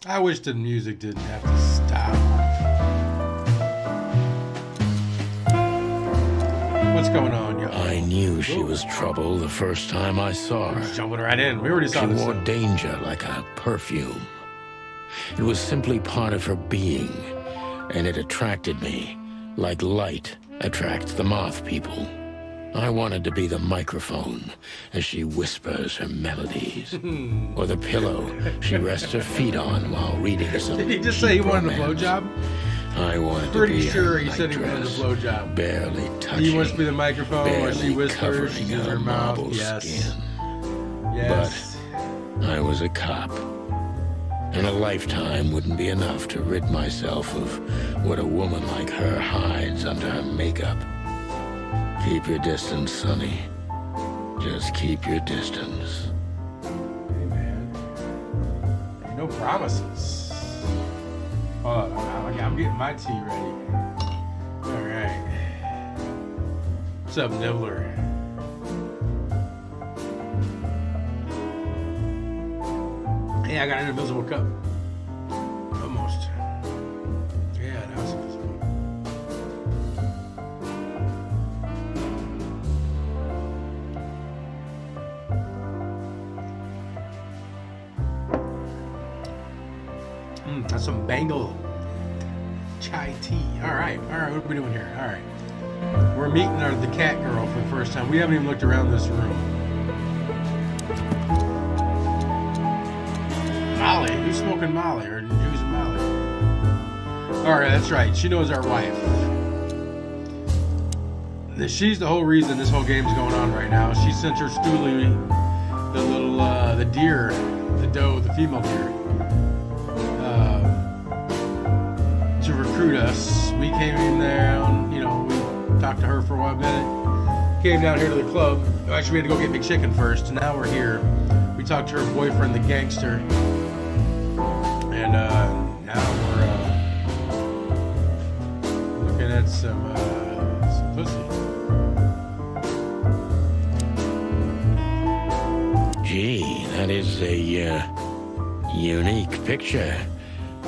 I wish the music didn't have to stop. What's going on, y'all? I knew she was trouble the first time I saw her. Jumping right in. We already saw She this. wore danger like a perfume. It was simply part of her being, and it attracted me, like light attracts the moth people. I wanted to be the microphone as she whispers her melodies, or the pillow she rests her feet on while reading some Did he just say he cheap wanted a romance. blowjob? I wanted Pretty to be sure her he said he wanted a nightdress, blowjob. barely touching. He wants to be the microphone while she barely whispers. She covering uses her mouth. marble Yes. skin. Yes. I was a cop, and a lifetime wouldn't be enough to rid myself of what a woman like her hides under her makeup. Keep your distance, Sonny. Just keep your distance. Hey, man. No promises. Hold on. I'm getting my tea ready. All right. What's up, Nibbler? Hey, I got an invisible cup. Almost. Yeah, that was invisible. That's some Bengal chai tea. All right, what are we doing here? All right. We're meeting the cat girl for the first time. We haven't even looked around this room. Molly? Who's smoking Molly? Or who's Molly? Alright, that's right. She knows our wife. She's the whole reason this whole game's going on right now. She sent her stoolie, the little, the deer, the doe, the female deer, to recruit us. We came in there, we talked to her for a while, came down here to the club. Actually, we had to go get McChicken first, and now we're here. We talked to her boyfriend, the gangster. And now we're looking at some pussy. Gee, that is a unique picture,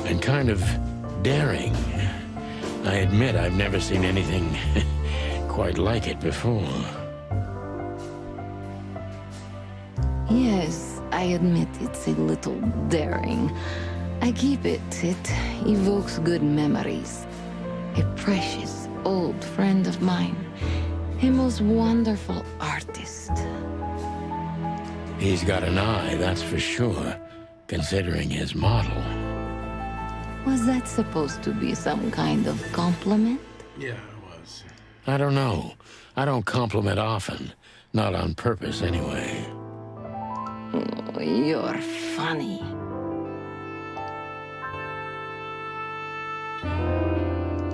and kind of daring. I admit I've never seen anything quite like it before. Yes, I admit it's a little daring. I keep it. It evokes good memories. A precious old friend of mine. A most wonderful artist. He's got an eye, that's for sure, considering his model. Was that supposed to be some kind of compliment? Yeah, it was. I don't know. I don't compliment often. Not on purpose, anyway. Oh, you're funny.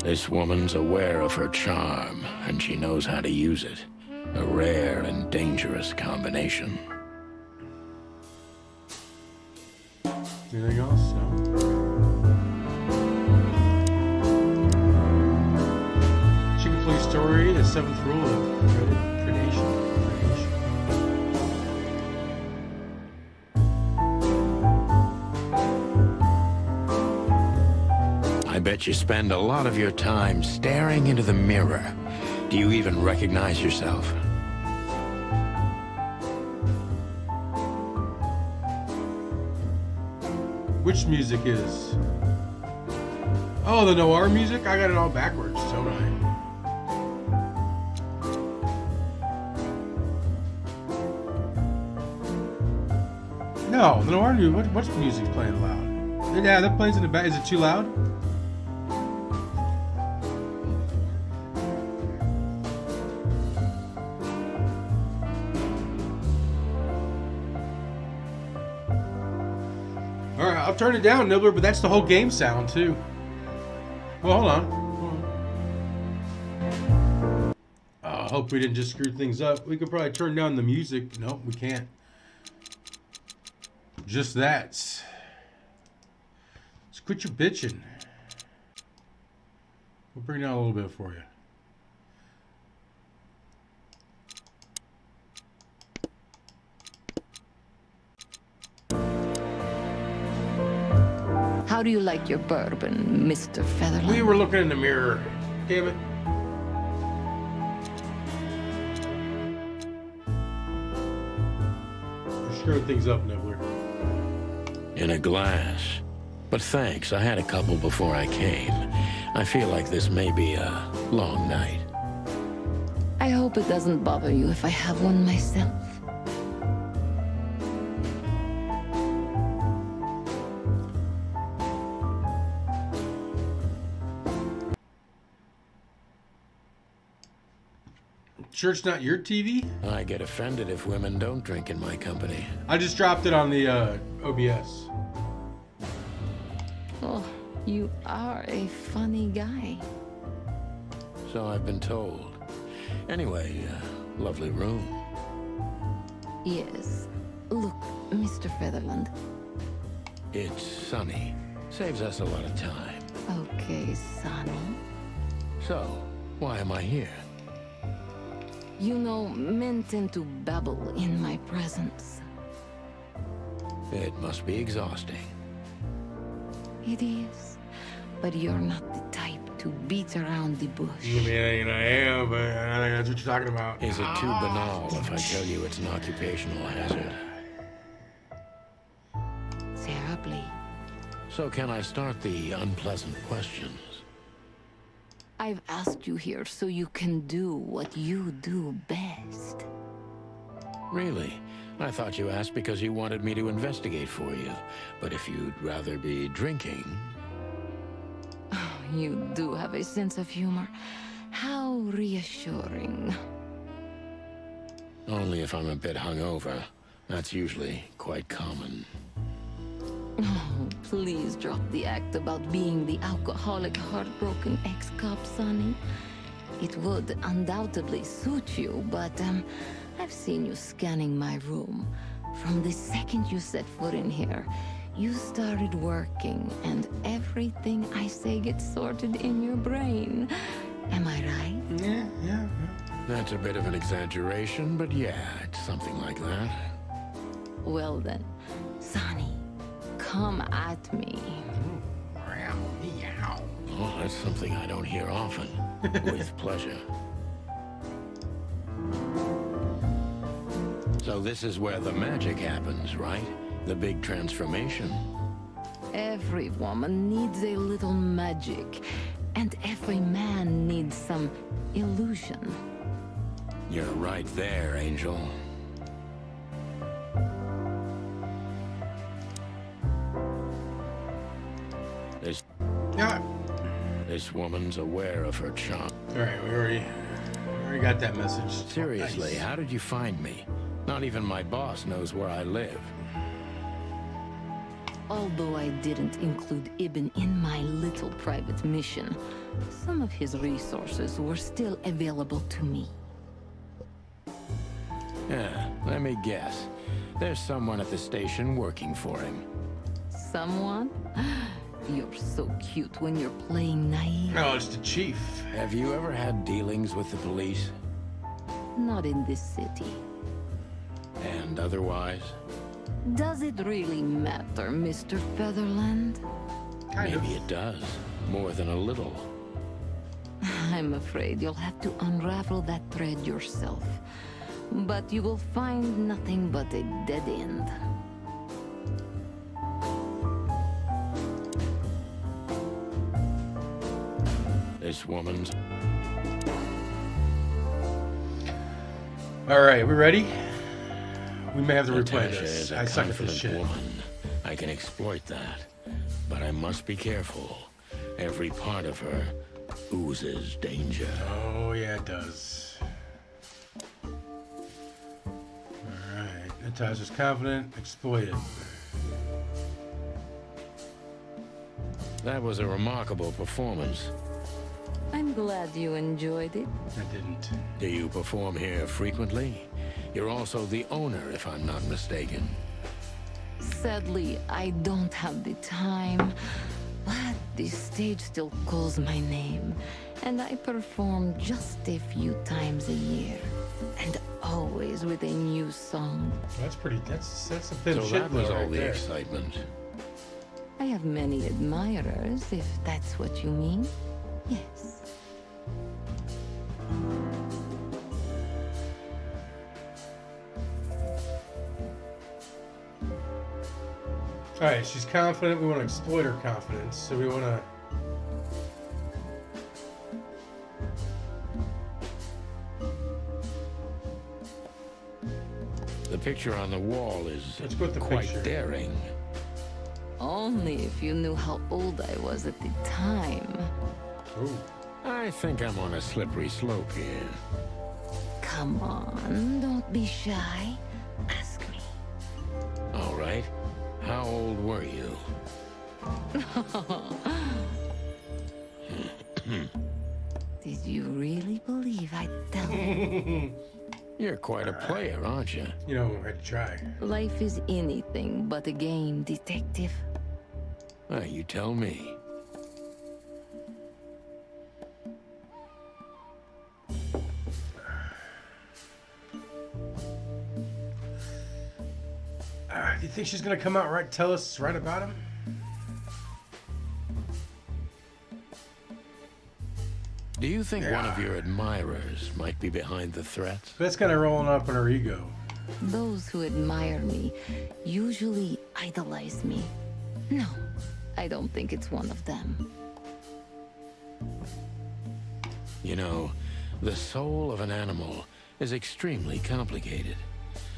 This woman's aware of her charm, and she knows how to use it. A rare and dangerous combination. Anything else? No. Chicken Flea Story, the seventh rule of predation. I bet you spend a lot of your time staring into the mirror. Do you even recognize yourself? Which music is? Oh, the noir music? I got it all backwards, don't I? No, the noir music. What's music's playing loud? Yeah, that plays in the back. Is it too loud? Alright, I'll turn it down, Nibbler, but that's the whole game sound, too. Well, hold on. I hope we didn't just screw things up. We could probably turn down the music. Nope, we can't. Just that. Just quit your bitching. We'll bring down a little bit for you. How do you like your bourbon, Mr. Featherland? We were looking in the mirror. Damn it. You're screwing things up, Nibbler. In a glass. But thanks, I had a couple before I came. I feel like this may be a long night. I hope it doesn't bother you if I have one myself. Sure it's not your TV? I get offended if women don't drink in my company. I just dropped it on the OBS. Oh, you are a funny guy. So I've been told. Anyway, lovely room. Yes. Look, Mr. Featherland. It's sunny. Saves us a lot of time. Okay, Sonny. So, why am I here? You know, men tend to babble in my presence. It must be exhausting. It is. But you're not the type to beat around the bush. Yeah, I am, but I think that's what you're talking about. Is it too banal if I tell you it's an occupational hazard? Terribly. So can I start the unpleasant questions? I've asked you here so you can do what you do best. Really? I thought you asked because you wanted me to investigate for you. But if you'd rather be drinking... You do have a sense of humor. How reassuring. Only if I'm a bit hungover. That's usually quite common. Oh, please drop the act about being the alcoholic, heartbroken ex-cop, Sonny. It would undoubtedly suit you, but I've seen you scanning my room. From the second you set foot in here, you started working, and everything I say gets sorted in your brain. Am I right? Yeah. That's a bit of an exaggeration, but yeah, it's something like that. Well then, Sonny, come at me. Oh, that's something I don't hear often. With pleasure. So this is where the magic happens, right? The big transformation. Every woman needs a little magic, and every man needs some illusion. You're right there, Angel. Yeah. This woman's aware of her charm. All right, we already got that message. Seriously, Nice. how did you find me? Not even my boss knows where I live. Although I didn't include Ibn in my little private mission, some of his resources were still available to me. Yeah, let me guess. There's someone at the station working for him. Someone? You're so cute when you're playing naive. No, it's the chief. Have you ever had dealings with the police? Not in this city. And otherwise? Does it really matter, Mr. Featherland? Kind of. Maybe it does. More than a little. I'm afraid you'll have to unravel that thread yourself. But you will find nothing but a dead end. This woman's... All right, we ready? We may have to replay Natasha this. is a I suck at this confident shit. woman. I can exploit that. But I must be careful. Every part of her oozes danger. Oh, yeah, it does. All right, Natasha's confident. Exploit it. That was a remarkable performance. I'm glad you enjoyed it. I didn't. Do you perform here frequently? You're also the owner, if I'm not mistaken. Sadly, I don't have the time, but the stage still calls my name, and I perform just a few times a year, and always with a new song. That's pretty. That's some thin So shit. that was though, all right the there. excitement. I have many admirers, if that's what you mean. Yes. Alright, she's confident. We want to exploit her confidence. So we want to... The picture on the wall is Let's go with the quite picture. daring. Only if you knew how old I was at the time. Ooh. I think I'm on a slippery slope here. Come on, don't be shy. Ask me. All right. How old were you? Did you really believe I'd tell you? You're quite a player, aren't you? You know, I had to try. Life is anything but a game, detective. You tell me. Do you think she's gonna come out right, tell us right about him? Do you think one of your admirers might be behind the threats? That's kind of rolling up in her ego. Those who admire me usually idolize me. No, I don't think it's one of them. You know, the soul of an animal is extremely complicated.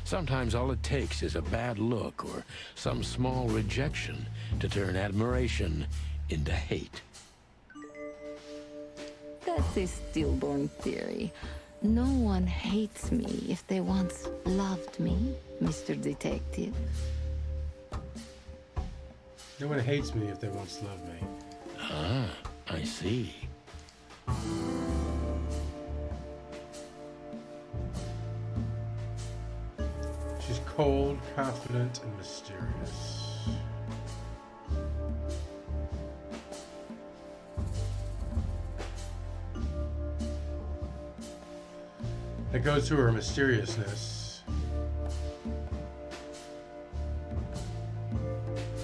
Sometimes all it takes is a bad look or some small rejection to turn admiration into hate. That's a stillborn theory. No one hates me if they once loved me, Mr. Detective. No one hates me if they once loved me. Ah, I see. She's cold, confident, and mysterious. That goes to her mysteriousness.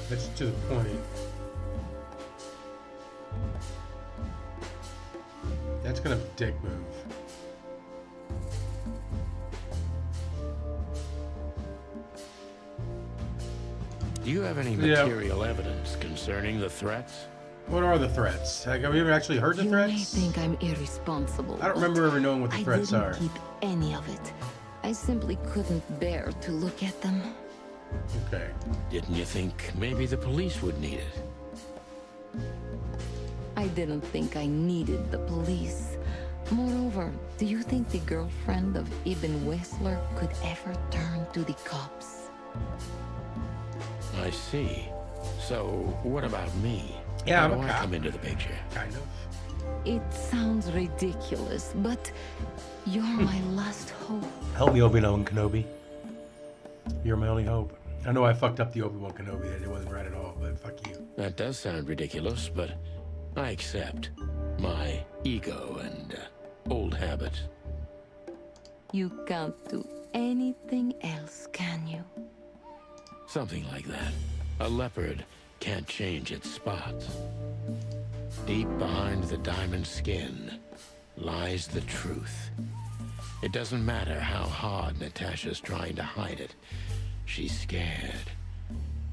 That's to the point. That's gonna be a dick move. Do you have any material evidence concerning the threats? What are the threats? Like, have we ever actually heard the You may threats? think I'm irresponsible. I don't remember ever knowing what the threats I are. didn't keep any of it. I simply couldn't bear to look at them. Okay. Didn't you think maybe the police would need it? I didn't think I needed the police. Moreover, do you think the girlfriend of Ibn Wessler could ever turn to the cops? I see. So, what about me? Yeah, How I'm a do I cop. come into the picture? Kind of. It sounds ridiculous, but you're my last hope. Help me, Obi-Wan Kenobi. You're my only hope. I know I fucked up the Obi-Wan Kenobi. It wasn't right at all, but fuck you. That does sound ridiculous, but I accept my ego and old habits. You can't do anything else, can you? Something like that. A leopard can't change its spots. Deep behind the diamond skin lies the truth. It doesn't matter how hard Natasha's trying to hide it. She's scared.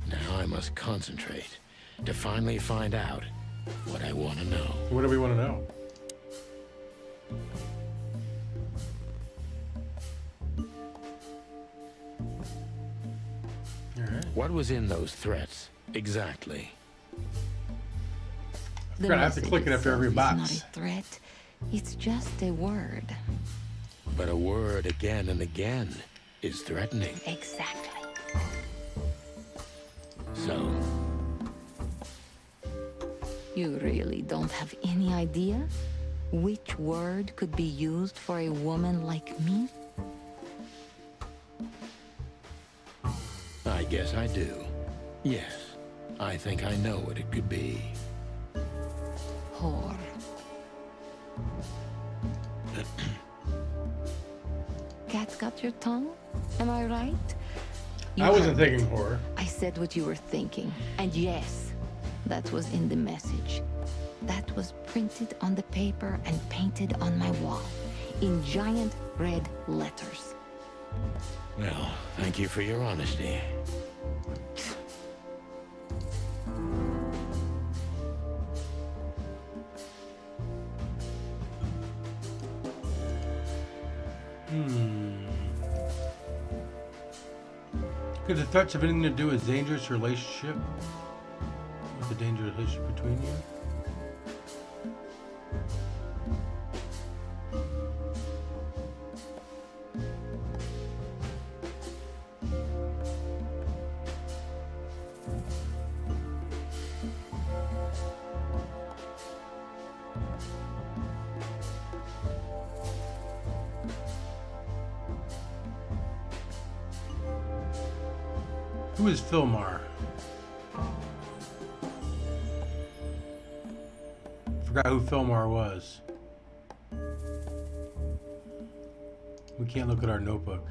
Now I must concentrate to finally find out what I want to know. What do we want to know? Alright. What was in those threats, exactly? The I have to click it after every message box. is not a threat. It's just a word. But a word again and again is threatening. Exactly. So, You really don't have any idea which word could be used for a woman like me? I guess I do. Yes, I think I know what it could be. Whore. Cat's got your tongue? Am I right? You I wasn't heard thinking it. horror. I said what you were thinking. And yes, that was in the message. That was printed on the paper and painted on my wall in giant red letters. Well, thank you for your honesty. Could the threats have anything to do with dangerous relationship? With the dangerous relationship between you? Who is Filmar? Forgot who Filmar was. We can't look at our notebook.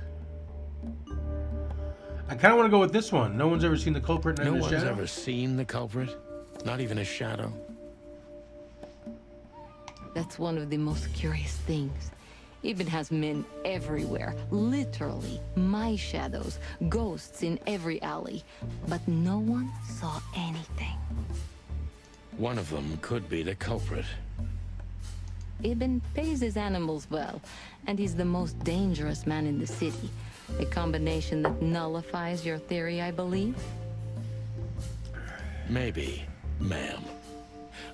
I kind of want to go with this one. No one's ever seen the culprit in No the one's shadow? ever seen the culprit? Not even a shadow? That's one of the most curious things. Even has men everywhere, literally, my shadows, ghosts in every alley. But no one saw anything. One of them could be the culprit. Ibn pays his animals well, and he's the most dangerous man in the city. A combination that nullifies your theory, I believe? Maybe, ma'am.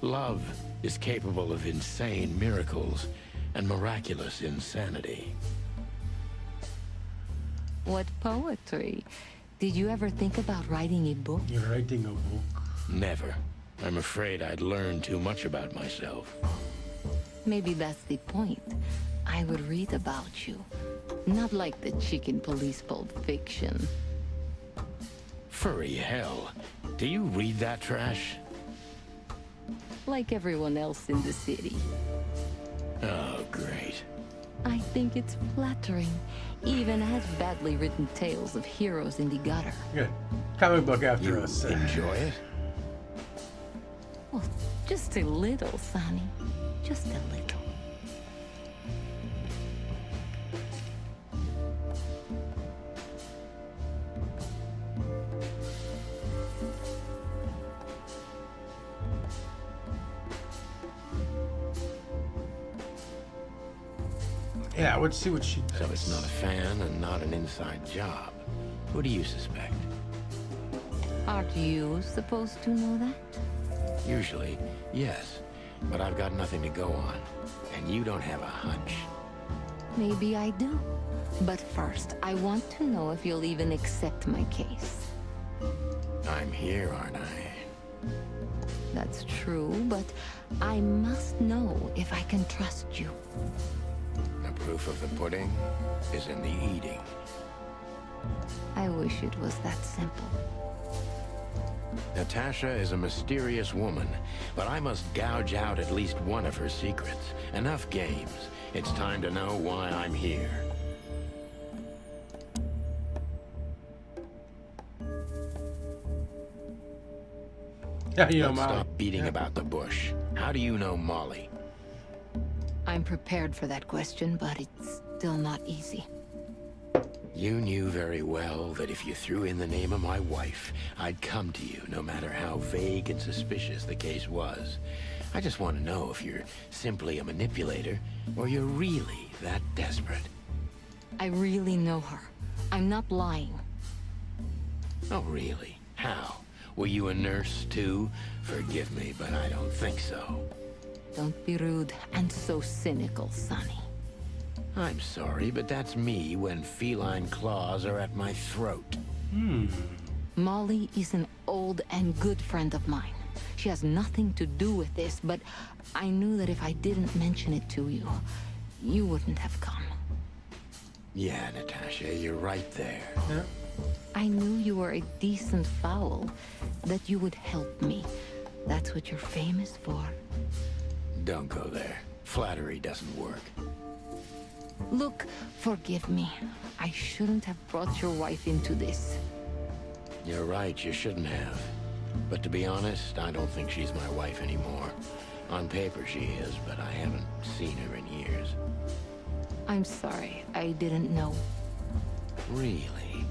Love is capable of insane miracles and miraculous insanity. What poetry. Did you ever think about writing a book? You're writing a book. Never. I'm afraid I'd learned too much about myself. Maybe that's the point. I would read about you. Not like the chicken police Pulp Fiction. Furry hell. Do you read that trash? Like everyone else in the city. Oh, great. I think it's flattering. Even as badly written tales of heroes in the gutter. Good. Comic book after You us. enjoy it? Well, just a little, Sonny. Just a little. Yeah, let's see what she does. So it's not a fan and not an inside job. Who do you suspect? Aren't you supposed to know that? Usually, yes. But I've got nothing to go on. And you don't have a hunch. Maybe I do. But first, I want to know if you'll even accept my case. I'm here, aren't I? That's true, but I must know if I can trust you. The proof of the pudding is in the eating. I wish it was that simple. Natasha is a mysterious woman, but I must gouge out at least one of her secrets. Enough games. It's time to know why I'm here. Yeah, you know, Let's Molly. stop beating about the bush. How do you know Molly? I'm prepared for that question, but it's still not easy. You knew very well that if you threw in the name of my wife, I'd come to you, no matter how vague and suspicious the case was. I just want to know if you're simply a manipulator, or you're really that desperate. I really know her. I'm not lying. Oh, really? How? Were you a nurse, too? Forgive me, but I don't think so. Don't be rude and so cynical, Sonny. I'm sorry, but that's me when feline claws are at my throat. Molly is an old and good friend of mine. She has nothing to do with this, but I knew that if I didn't mention it to you, you wouldn't have come. Yeah, Natasha, you're right there. Yeah. I knew you were a decent fowl, that you would help me. That's what you're famous for. Don't go there. Flattery doesn't work. Look, forgive me. I shouldn't have brought your wife into this. You're right, you shouldn't have. But to be honest, I don't think she's my wife anymore. On paper she is, but I haven't seen her in years. I'm sorry, I didn't know. Really?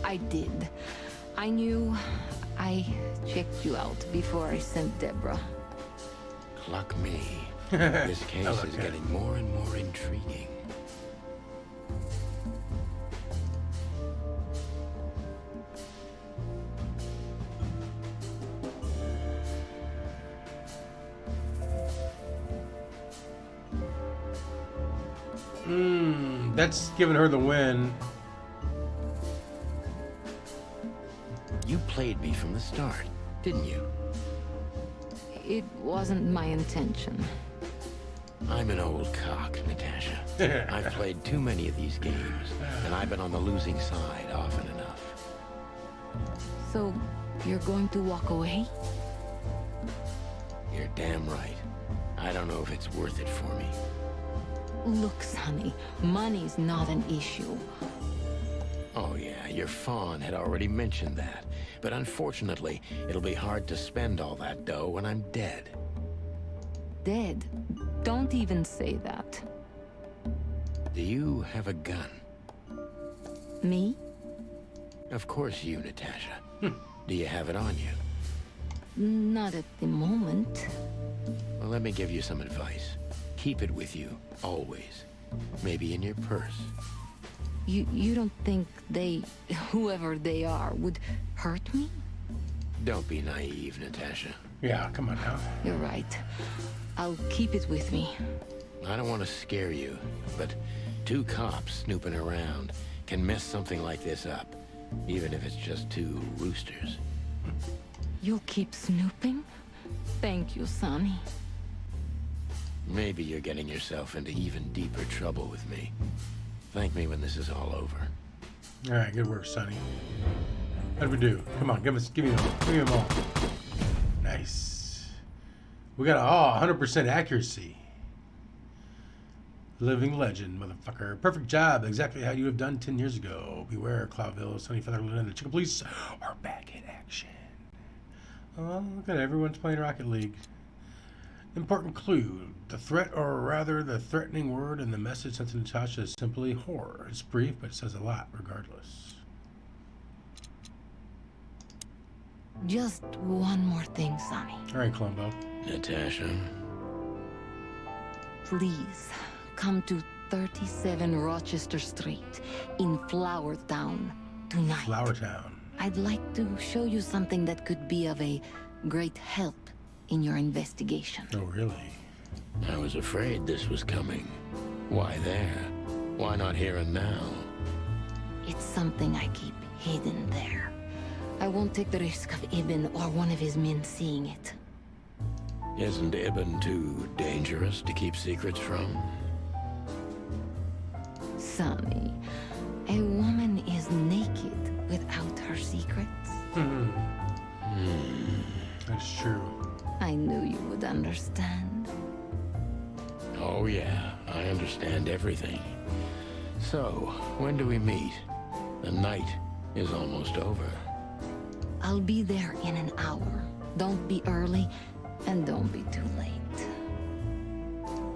I did. I knew. I checked you out before I sent Deborah. Cluck me. This case is getting more and more intriguing. That's giving her the win. You played me from the start, didn't you? It wasn't my intention. I'm an old cock, Natasha. I've played too many of these games, and I've been on the losing side often enough. So, you're going to walk away? You're damn right. I don't know if it's worth it for me. Look, Sonny, money's not an issue. Oh yeah, your fawn had already mentioned that. But unfortunately, it'll be hard to spend all that dough when I'm dead. Dead? Don't even say that. Do you have a gun? Me? Of course you, Natasha. Do you have it on you? Not at the moment. Well, let me give you some advice. Keep it with you, always. Maybe in your purse. You don't think they, whoever they are, would hurt me? Don't be naive, Natasha. Yeah, come on now. You're right. I'll keep it with me. I don't want to scare you, but two cops snooping around can mess something like this up, even if it's just two roosters. You'll keep snooping? Thank you, Sonny. Maybe you're getting yourself into even deeper trouble with me. Thank me when this is all over. All right, good work, Sonny. How did we do? Come on, give me them all. Nice. We got 100% accuracy. Living legend, motherfucker. Perfect job, exactly how you have done 10 years ago. Beware, Cloudville, Sunny Featherland, and the Chicken Police are back in action. Oh, look at it. Everyone's playing Rocket League. Important clue. The threat, or rather the threatening word in the message sent to Natasha is simply horror. It's brief, but it says a lot regardless. Just one more thing, Sonny. All right, Columbo. Natasha? Please, come to 37 Rochester Street in Flower Town tonight. Flower Town. I'd like to show you something that could be of a great help in your investigation. Oh, really? I was afraid this was coming. Why there? Why not here and now? It's something I keep hidden there. I won't take the risk of Ibn or one of his men seeing it. Isn't Ibn too dangerous to keep secrets from? Sonny, a woman is naked without her secrets. That's true. I knew you would understand. Oh yeah, I understand everything. So, when do we meet? The night is almost over. I'll be there in an hour. Don't be early, and don't be too late.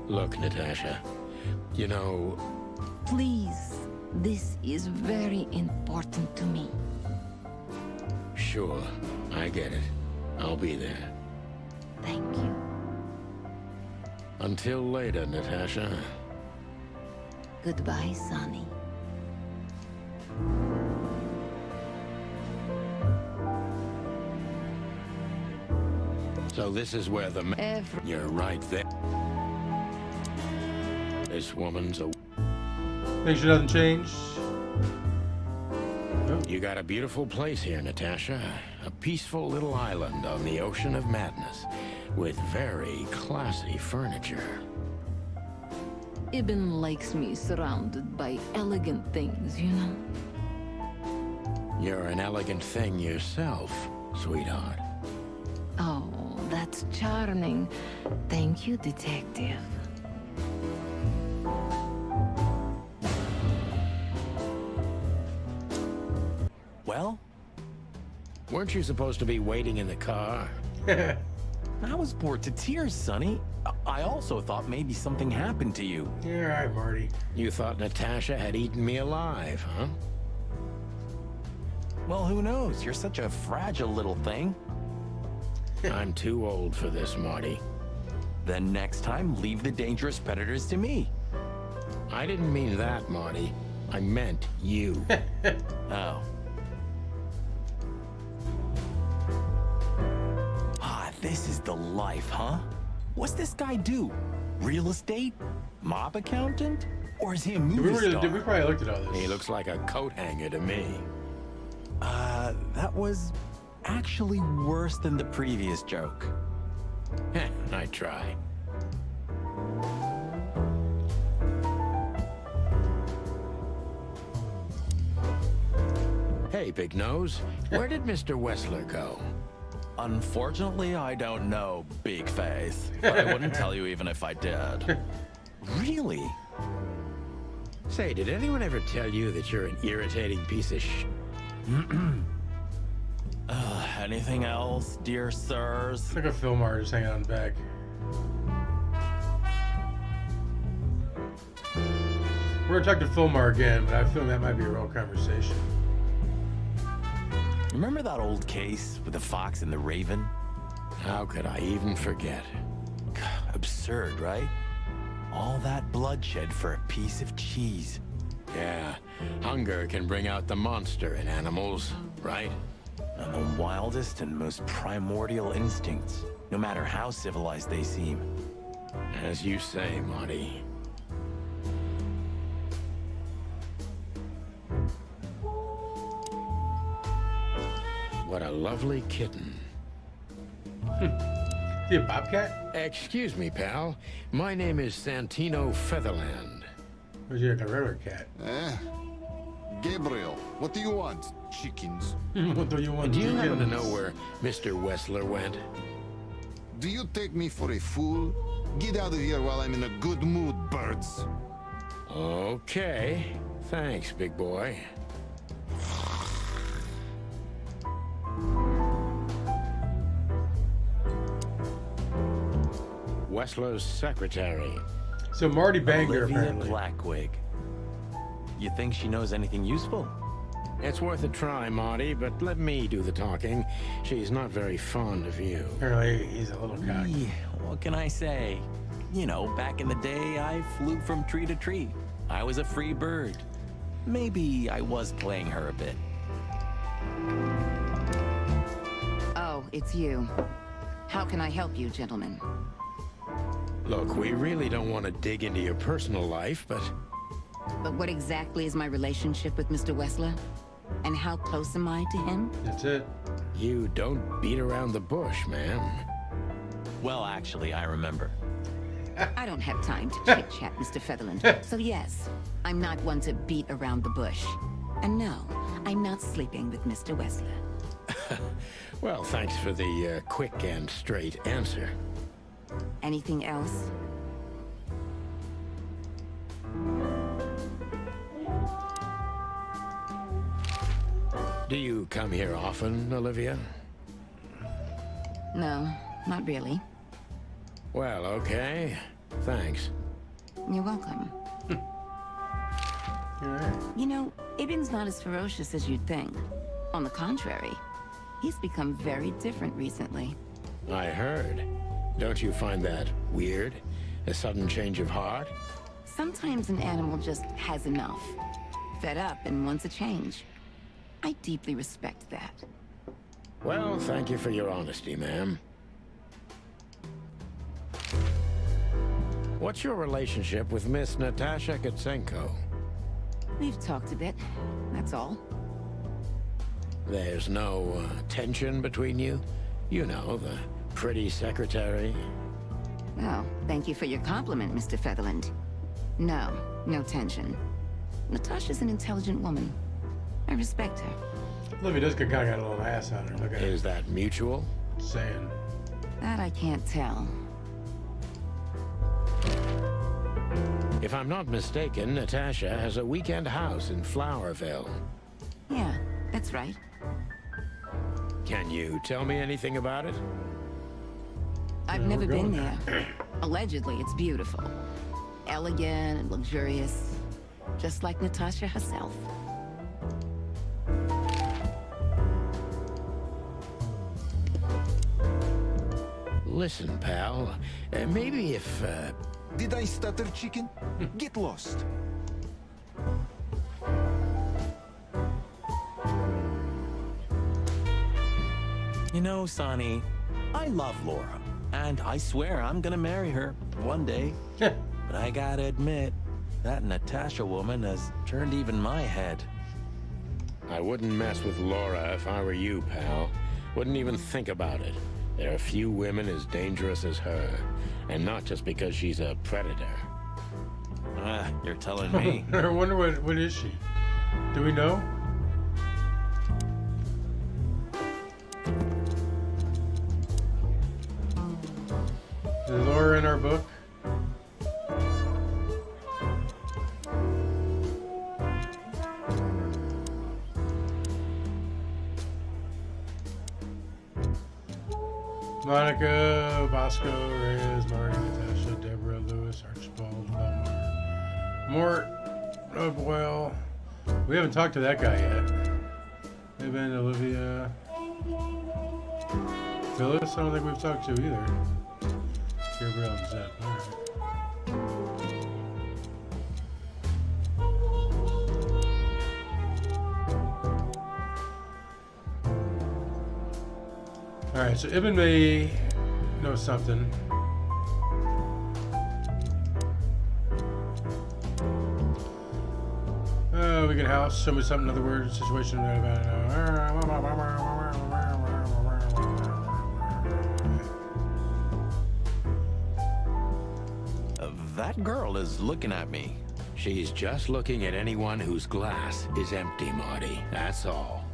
Look, Natasha, you know... Please, this is very important to me. Sure, I get it. I'll be there. Thank you. Until later, Natasha. Goodbye, Sonny. So this is where the... You're right there. This woman's a... Make sure nothing changed. You got a beautiful place here, Natasha. A peaceful little island on the ocean of madness, with very classy furniture. Ibn likes me surrounded by elegant things, you know? You're an elegant thing yourself, sweetheart. Oh, that's charming. Thank you, detective. Well, Weren't you supposed to be waiting in the car? I was bored to tears, Sonny. I also thought maybe something happened to you. Yeah, all right, Marty. You thought Natasha had eaten me alive, huh? Well, who knows? You're such a fragile little thing. I'm too old for this, Marty. Then next time, leave the dangerous predators to me. I didn't mean that, Marty. I meant you. Oh. Ah, this is the life, huh? What's this guy do? Real estate? Mob accountant? Or is he a movie star? We probably looked at all this. He looks like a coat hanger to me. That was actually worse than the previous joke. I try. Hey, Big Nose, where did Mr. Wessler go? Unfortunately, I don't know, Big Face. But I wouldn't tell you even if I did. Really? Say, did anyone ever tell you that you're an irritating piece of Anything else, dear sirs? It's like a Fillmar just hanging on the back. We're gonna talk to Fillmar again, but I feel that might be a real conversation. Remember that old case with the fox and the raven? How could I even forget? Absurd, right? All that bloodshed for a piece of cheese. Yeah, hunger can bring out the monster in animals, right? And the wildest and most primordial instincts, no matter how civilized they seem. As you say, Marty. What a lovely kitten. Is he a bobcat? Excuse me, pal. My name is Santino Featherland. Or is he like a regular cat? Gabriel, what do you want? Chickens. What do you want? Do you happen to chickens? know where Mr. Wessler went? Do you take me for a fool? Get out of here while I'm in a good mood, birds. Okay. Thanks, big boy. Wessler's secretary. So Marty banged her Olivia apparently. Blackwig. You think she knows anything useful? It's worth a try, Marty, but let me do the talking. She's not very fond of you. Apparently he's a little cock. What can I say? You know, back in the day, I flew from tree to tree. I was a free bird. Maybe I was playing her a bit. Oh, it's you. How can I help you, gentlemen? Look, we really don't want to dig into your personal life, but But what exactly is my relationship with Mr. Wessler? And how close am I to him? That's it. you don't beat around the bush, ma'am. Well, actually, I remember. I don't have time to chit-chat, Mr. Featherland. So yes, I'm not one to beat around the bush. And no, I'm not sleeping with Mr. Wessler. Well, thanks for the quick and straight answer. Anything else? Do you come here often, Olivia? No, not really. Well, okay. Thanks. You're welcome. All right. You know, Ibn's not as ferocious as you'd think. On the contrary, he's become very different recently. I heard. Don't you find that weird? A sudden change of heart? Sometimes an animal just has enough. Fed up and wants a change. I deeply respect that. Well, thank you for your honesty, ma'am. What's your relationship with Miss Natasha Katsenko? We've talked a bit, that's all. There's no tension between you? You know, the pretty secretary. Oh, thank you for your compliment, Mr. Featherland. No, no tension. Natasha's an intelligent woman. I respect her. Olivia does kind of got a little ass on her. Look at her. Is that mutual? Saying. That I can't tell. If I'm not mistaken, Natasha has a weekend house in Flowerville. Yeah, that's right. Can you tell me anything about it? I've Yeah, never we're been going there. Allegedly, it's beautiful. Elegant and luxurious. Just like Natasha herself. Listen, pal, maybe if, Did I stutter, chicken? Get lost. You know, Sonny, I love Laura, and I swear I'm gonna marry her one day. But I gotta admit, that Natasha woman has turned even my head. I wouldn't mess with Laura if I were you, pal. Wouldn't even think about it. There are few women as dangerous as her, and not just because she's a predator. You're telling me. I wonder what is she? Do we know? Is Laura in our book? Monica, Bosco, Reyes, Marty, Natasha, Deborah, Lewis, Archibald, Belmar, Mort, Boyle. We haven't talked to that guy yet. Evan, Olivia, Phyllis. I don't think we've talked to either. Gabriel and Zed. All right, so Ibn may know something. We can house. Show me something. Other words. Situation. That girl is looking at me. She's just looking at anyone whose glass is empty, Marty. That's all.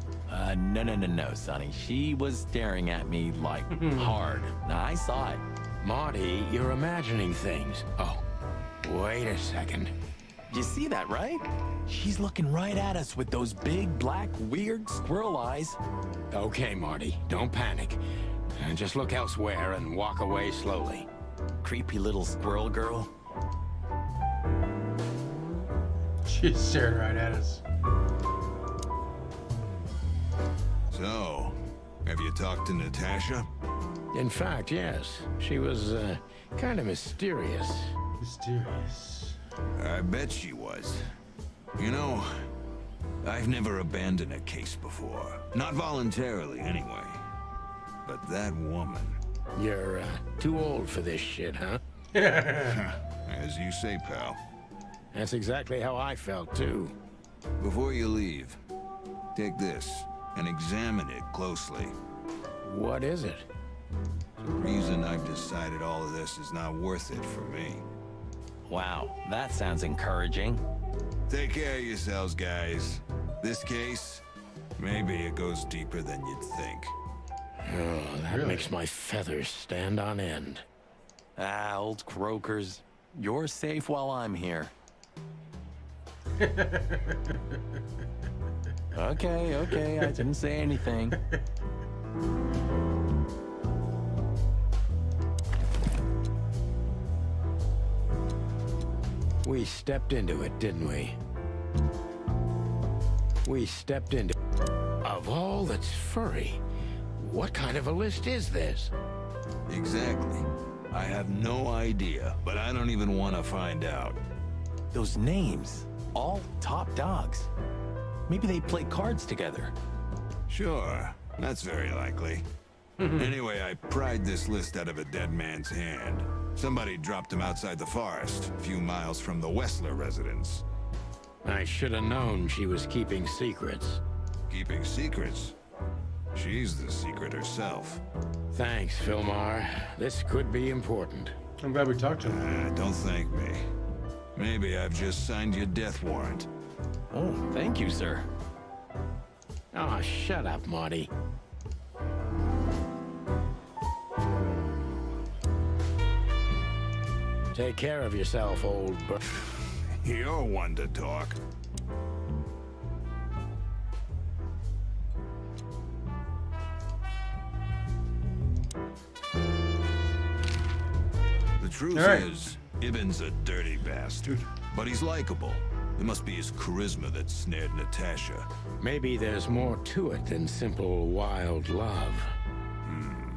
No, Sonny. She was staring at me like hard. Now, I saw it. Marty, you're imagining things. Oh, wait a second. You see that, right? She's looking right at us with those big, black, weird squirrel eyes. Okay, Marty, don't panic. Just look elsewhere and walk away slowly. Creepy little squirrel girl. She's staring right at us. So, have you talked to Natasha? In fact, yes. She was, kind of mysterious. Mysterious. I bet she was. You know, I've never abandoned a case before. Not voluntarily, anyway. But that woman... You're, too old for this shit, huh? As you say, pal. That's exactly how I felt, too. Before you leave, take this and examine it closely. What is it? The reason I've decided all of this is not worth it for me. Wow, that sounds encouraging. Take care of yourselves, guys. This case, maybe it goes deeper than you'd think. Oh, that Really? makes my feathers stand on end. Old croakers. You're safe while I'm here. Okay, I didn't say anything. We stepped into it, didn't we? We stepped into... Of all that's furry, what kind of a list is this? Exactly. I have no idea, but I don't even want to find out. Those names, all top dogs. Maybe they play cards together. Sure, that's very likely. Anyway, I pried this list out of a dead man's hand. Somebody dropped him outside the forest, a few miles from the Wessler residence. I should have known she was keeping secrets. Keeping secrets? She's the secret herself. Thanks, Filmar. This could be important. I'm glad we talked to him. Don't thank me. Maybe I've just signed your death warrant. Oh, thank you, sir. Oh, shut up, Marty. Take care of yourself, old You're one to talk. truth All right. is, Ibn's a dirty bastard, but he's likable. It must be his charisma that snared Natasha. Maybe there's more to it than simple wild love.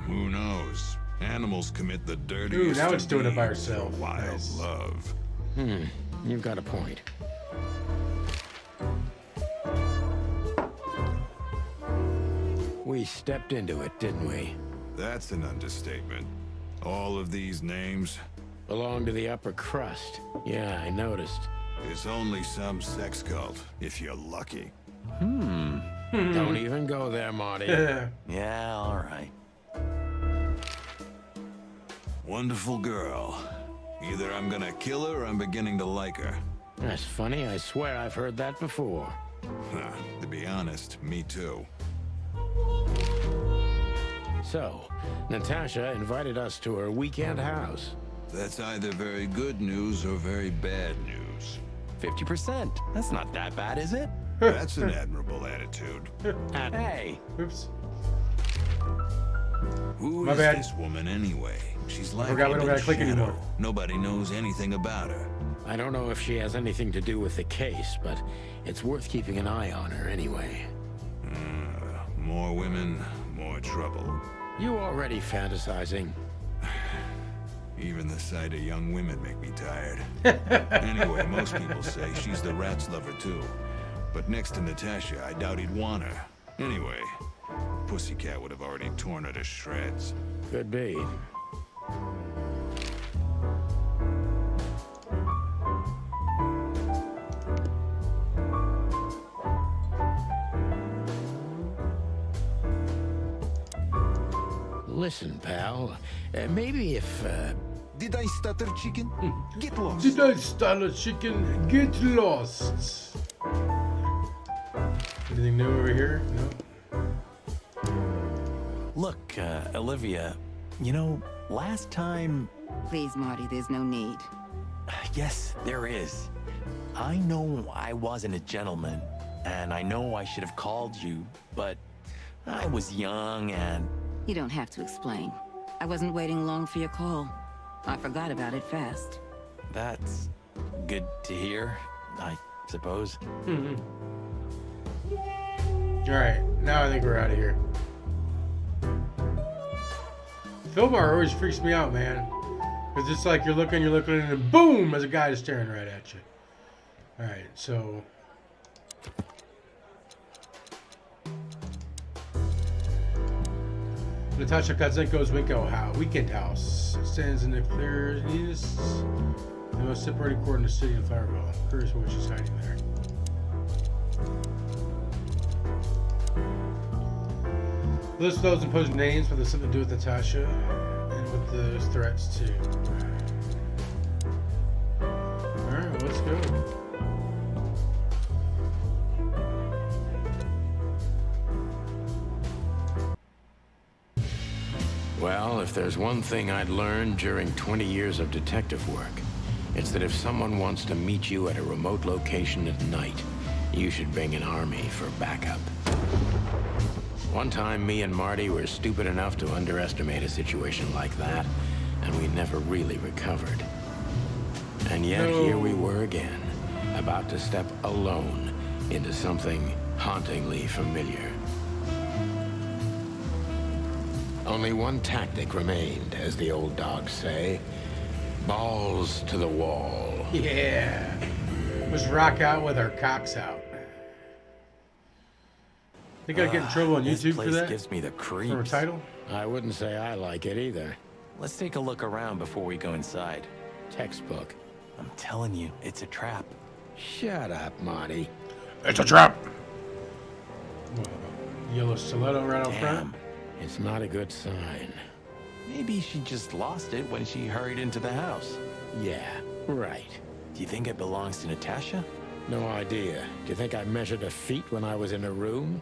Who knows? Animals commit the dirtiest now it's doing it by deeds for herself. wild Nice. love. You've got a point. We stepped into it, didn't we? That's an understatement. All of these names, Belong to the upper crust. Yeah, I noticed. it's only some sex cult, if you're lucky. Don't even go there, Marty. Yeah, all right. Wonderful girl. Either I'm gonna kill her or I'm beginning to like her. That's funny. I swear I've heard that before. Huh, to be honest, me too. So, Natasha invited us to her weekend house. That's either very good news or very bad news. 50%. That's not that bad, is it? That's an admirable attitude. Hey, Oops. Who My is bad. this woman anyway? She's like forgot we don't gotta click anymore. Nobody knows anything about her. I don't know if she has anything to do with the case, but it's worth keeping an eye on her anyway. More women, more trouble. You already fantasizing? Even the sight of young women make me tired. Anyway, most people say she's the rat's lover too. But next to Natasha, I doubt he'd want her. Anyway, Pussycat would have already torn her to shreds. Could be. Listen, pal, maybe if, Did I stutter, chicken? Get lost. Did I style a chicken? Get lost. Anything new over here? No. look, Olivia, you know, last time... Please, Marty, there's no need. Yes, there is. I know I wasn't a gentleman, and I know I should have called you, but I was young and... You don't have to explain. I wasn't waiting long for your call. I forgot about it fast. That's good to hear, I suppose. Alright, now I think we're out of here. Philmar always freaks me out, man. Because it's like you're looking, and then boom, there's a guy staring right at you. Alright, so... Natasha Kazenko's weekend house. It stands in the clear east, the most separated court in the city of Flowerville. Curious what she's hiding there. List those imposed names, but there's something to do with Natasha and with the threats too. Alright, well, let's go. well, if there's one thing I'd learned during 20 years of detective work, it's that if someone wants to meet you at a remote location at night, you should bring an army for backup. One time, me and Marty were stupid enough to underestimate a situation like that, and we never really recovered. And yet, here we were again, about to step alone into something hauntingly familiar. Only one tactic remained, as the old dogs say. Balls to the wall. Yeah. Let's rock out with our cocks out. Think I'd get in trouble on This YouTube for place that? gives me the creeps. For a title? I wouldn't say I like it either. Let's take a look around before we go inside. Textbook. I'm telling you, it's a trap. Shut up, Marty. It's a trap! Yellow stiletto right out front. Damn. It's not a good sign. Maybe she just lost it when she hurried into the house. Yeah, right. Do you think it belongs to Natasha? No idea. Do you think I measured her feet when I was in her room?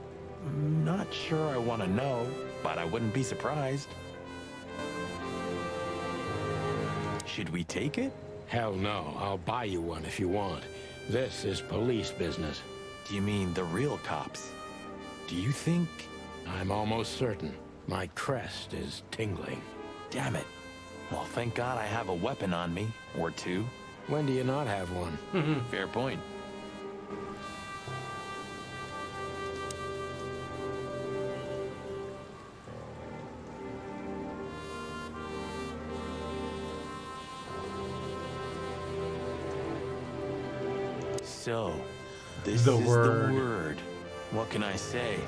Not sure I want to know, but I wouldn't be surprised. Should we take it? Hell no. I'll buy you one if you want. This is police business. Do you mean the real cops? Do you think... I'm almost certain. My crest is tingling. Damn it. Well, thank God I have a weapon on me, or two. When do you not have one? Fair point. So, this The is word. the word. What can I say?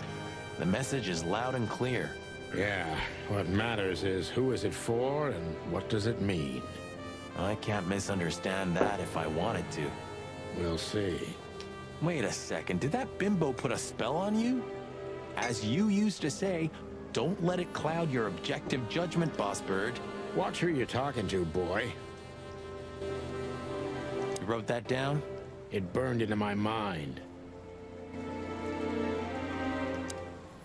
The message is loud and clear. Yeah, what matters is who is it for and what does it mean? I can't misunderstand that if I wanted to. We'll see. Wait a second, did that bimbo put a spell on you? As you used to say, don't let it cloud your objective judgment, Boss Bird. Watch who you're talking to, boy. You wrote that down? It burned into my mind.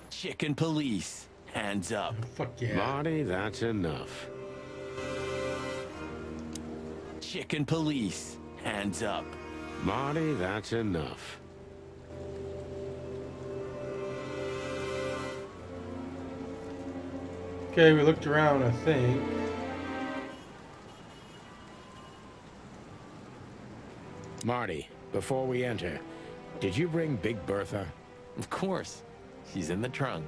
Chicken police. Hands up. Fuck yeah. Marty, that's enough. Chicken police. Hands up. Marty, that's enough. Okay, we looked around, I think. Marty, before we enter, did you bring Big Bertha? Of course. She's in the trunk.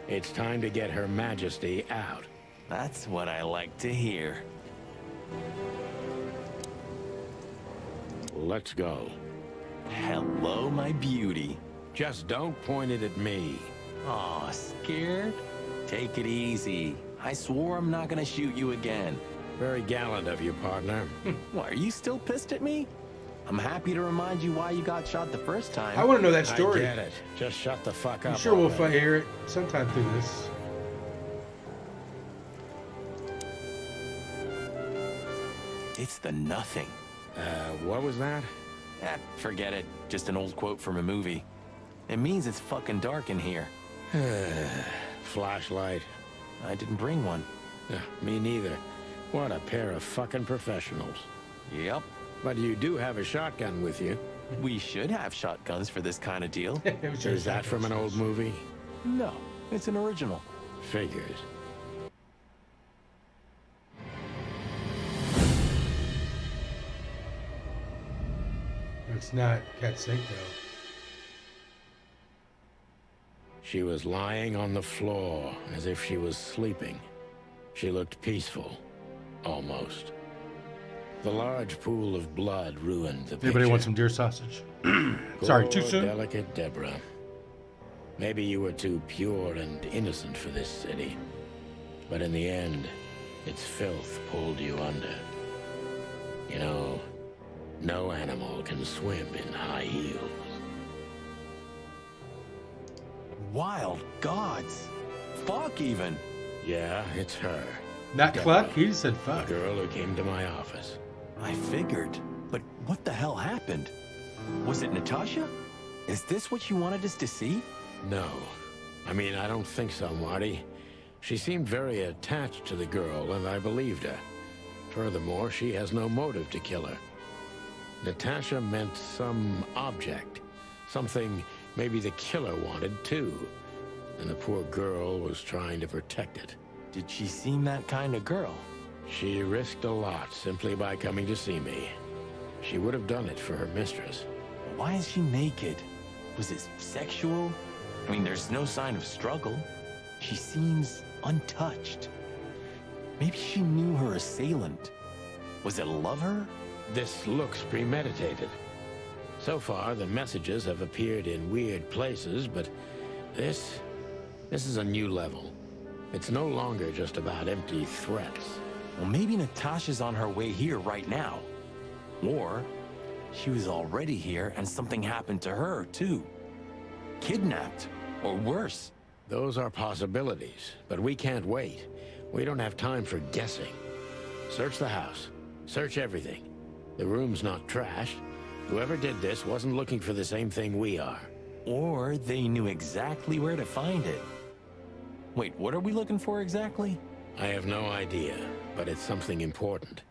It's time to get Her Majesty out. That's what I like to hear. Let's go. Hello, my beauty. Just don't point it at me. Aw, scared? Take it easy. I swore I'm not gonna shoot you again. Very gallant of you, partner. What, are you still pissed at me? I'm happy to remind you why you got shot the first time. I want to know that story. I get it. Just shut the fuck up. I'm sure we'll already. hear it sometime through this. It's the nothing. What was that? Forget it. Just an old quote from a movie. It means it's fucking dark in here. Flashlight. I didn't bring one. Me neither. What a pair of fucking professionals. Yep. But you do have a shotgun with you. We should have shotguns for this kind of deal. Is that from an old movie? No, it's an original. Figures. It's not Cat Snake, though. She was lying on the floor as if she was sleeping. She looked peaceful. Almost. The large pool of blood ruined the picture. Anybody want some deer sausage? Sorry, too Poor, soon? delicate Deborah. Maybe you were too pure and innocent for this city. But in the end, its filth pulled you under. You know, no animal can swim in high heels. Wild gods. Fuck even. Yeah, it's her. Not Deborah, Cluck? He just said the fuck. girl who came to my office. I figured. But what the hell happened? Was it Natasha? Is this what you wanted us to see? No. I mean, I don't think so, Marty. She seemed very attached to the girl, and I believed her. Furthermore, she has no motive to kill her. Natasha meant some object. Something maybe the killer wanted, too. And the poor girl was trying to protect it. Did she seem that kind of girl? She risked a lot simply by coming to see me. She would have done it for her mistress. Why is she naked? Was it sexual? I mean, there's no sign of struggle. She seems untouched. Maybe she knew her assailant. Was it a lover? This looks premeditated. So far, the messages have appeared in weird places, but this is a new level. It's no longer just about empty threats. Well, maybe Natasha's on her way here right now. Or she was already here and something happened to her, too. Kidnapped, or worse. Those are possibilities, but we can't wait. We don't have time for guessing. Search the house. Search everything. The room's not trashed. Whoever did this wasn't looking for the same thing we are. Or they knew exactly where to find it. Wait, what are we looking for exactly? I have no idea, but it's something important.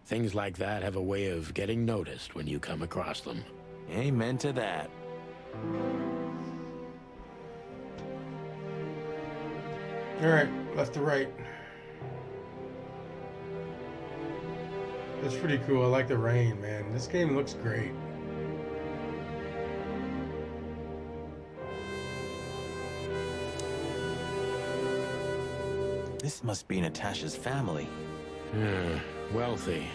Things like that have a way of getting noticed when you come across them. Amen to that. Alright, left to right. That's pretty cool. I like the rain, man. This game looks great. This must be Natasha's family. Wealthy.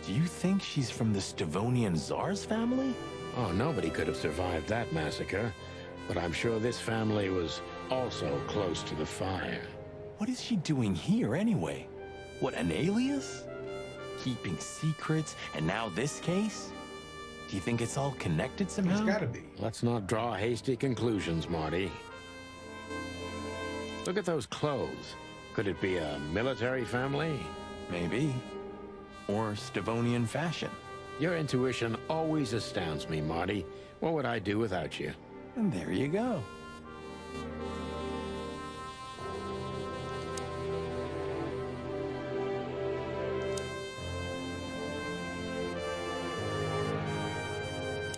Do you think she's from the Stavonian Tsar's family? Oh, nobody could have survived that massacre. But I'm sure this family was also close to the fire. What is she doing here anyway? What, an alias? Keeping secrets, and now this case? Do you think it's all connected somehow? It's gotta be. Let's not draw hasty conclusions, Marty. Look at those clothes. Could it be a military family? Maybe. Or Stavonian fashion. Your intuition always astounds me, Marty. What would I do without you? And there you go.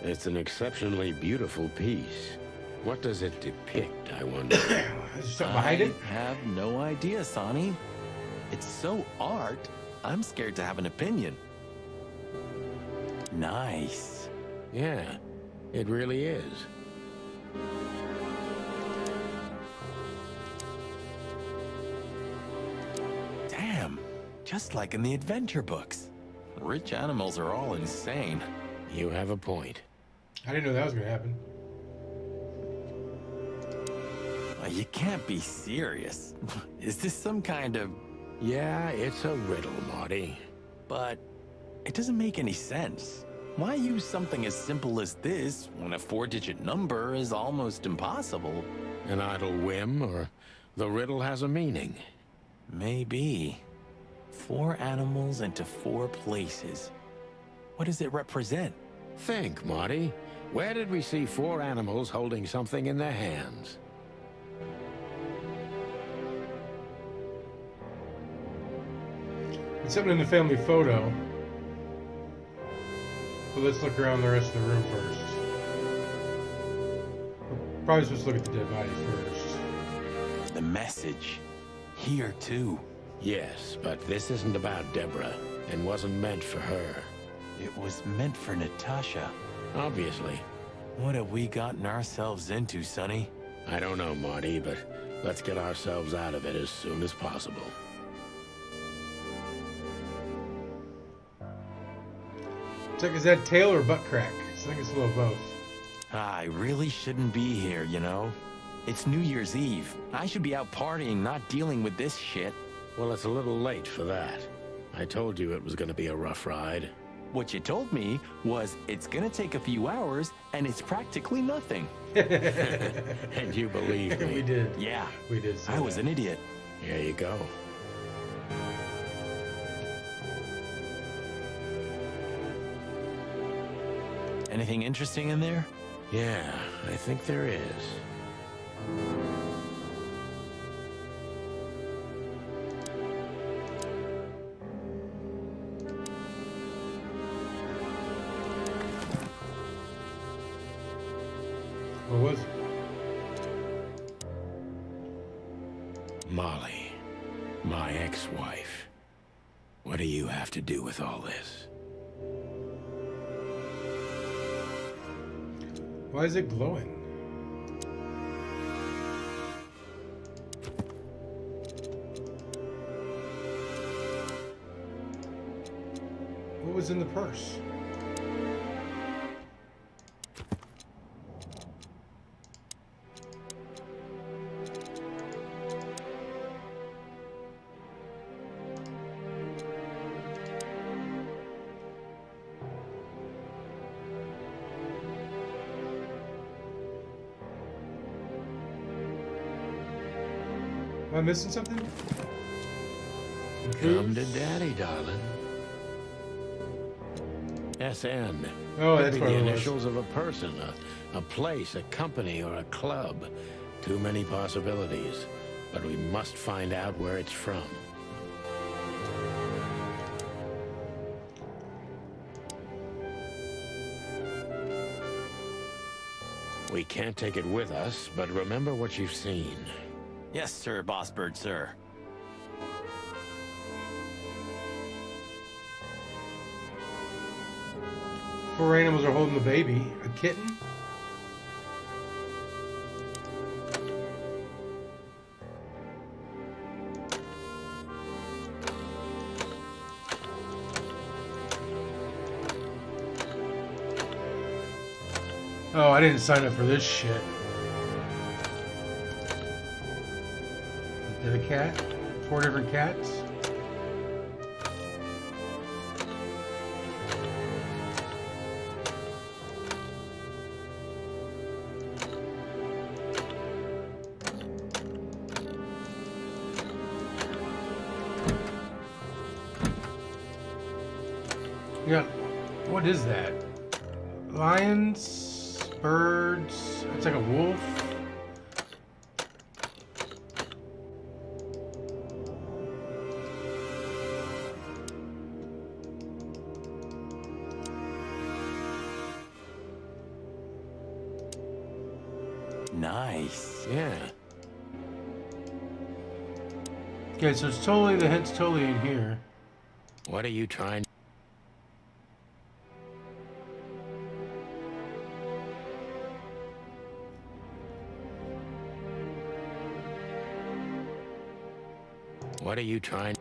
It's an exceptionally beautiful piece. What does it depict, I wonder? Is there something behind it? I have no idea, Sonny. It's so art, I'm scared to have an opinion. Nice. Yeah, it really is. Damn, just like in the adventure books. Rich animals are all insane. You have a point. I didn't know that was gonna happen. You can't be serious. Is this some kind of... Yeah, it's a riddle, Marty. But it doesn't make any sense. Why use something as simple as this when a 4-digit number is almost impossible? An idle whim, or the riddle has a meaning. Maybe. 4 animals into 4 places. What does it represent? Think, Marty. Where did we see 4 animals holding something in their hands? It's something in the family photo. But let's look around the rest of the room first. We're probably supposed to look at the dead body first. The message. Here, too. Yes, but this isn't about Deborah, and wasn't meant for her. It was meant for Natasha. Obviously. What have we gotten ourselves into, Sonny? I don't know, Marty, but let's get ourselves out of it as soon as possible. Check, is that tail or butt crack? I think it's a little both. I really shouldn't be here, you know? It's New Year's Eve. I should be out partying, not dealing with this shit. Well, it's a little late for that. I told you it was going to be a rough ride. What you told me was it's gonna take a few hours and it's practically nothing. And you believe me. We did. Yeah, We did say I was that. an idiot. Here you go. Anything interesting in there? Yeah, I think there is. What was it? Molly, my ex-wife. What do you have to do with all this? Why is it glowing? What was in the purse? Am I missing something? Come to daddy, darling. SN. Oh, Could that's be what the it was. initials of a person, a place, a company, or a club. Too many possibilities. But we must find out where it's from. We can't take it with us, but remember what you've seen. Yes, sir, Boss Bird, sir. Four animals are holding the baby. A kitten? Oh, I didn't sign up for this shit. Is it a cat? 4 different cats? Yeah, what is that? Lions, birds, it's like a wolf. Nice. Yeah. Okay, so it's totally, the hint's totally in here. What are you trying? What are you trying?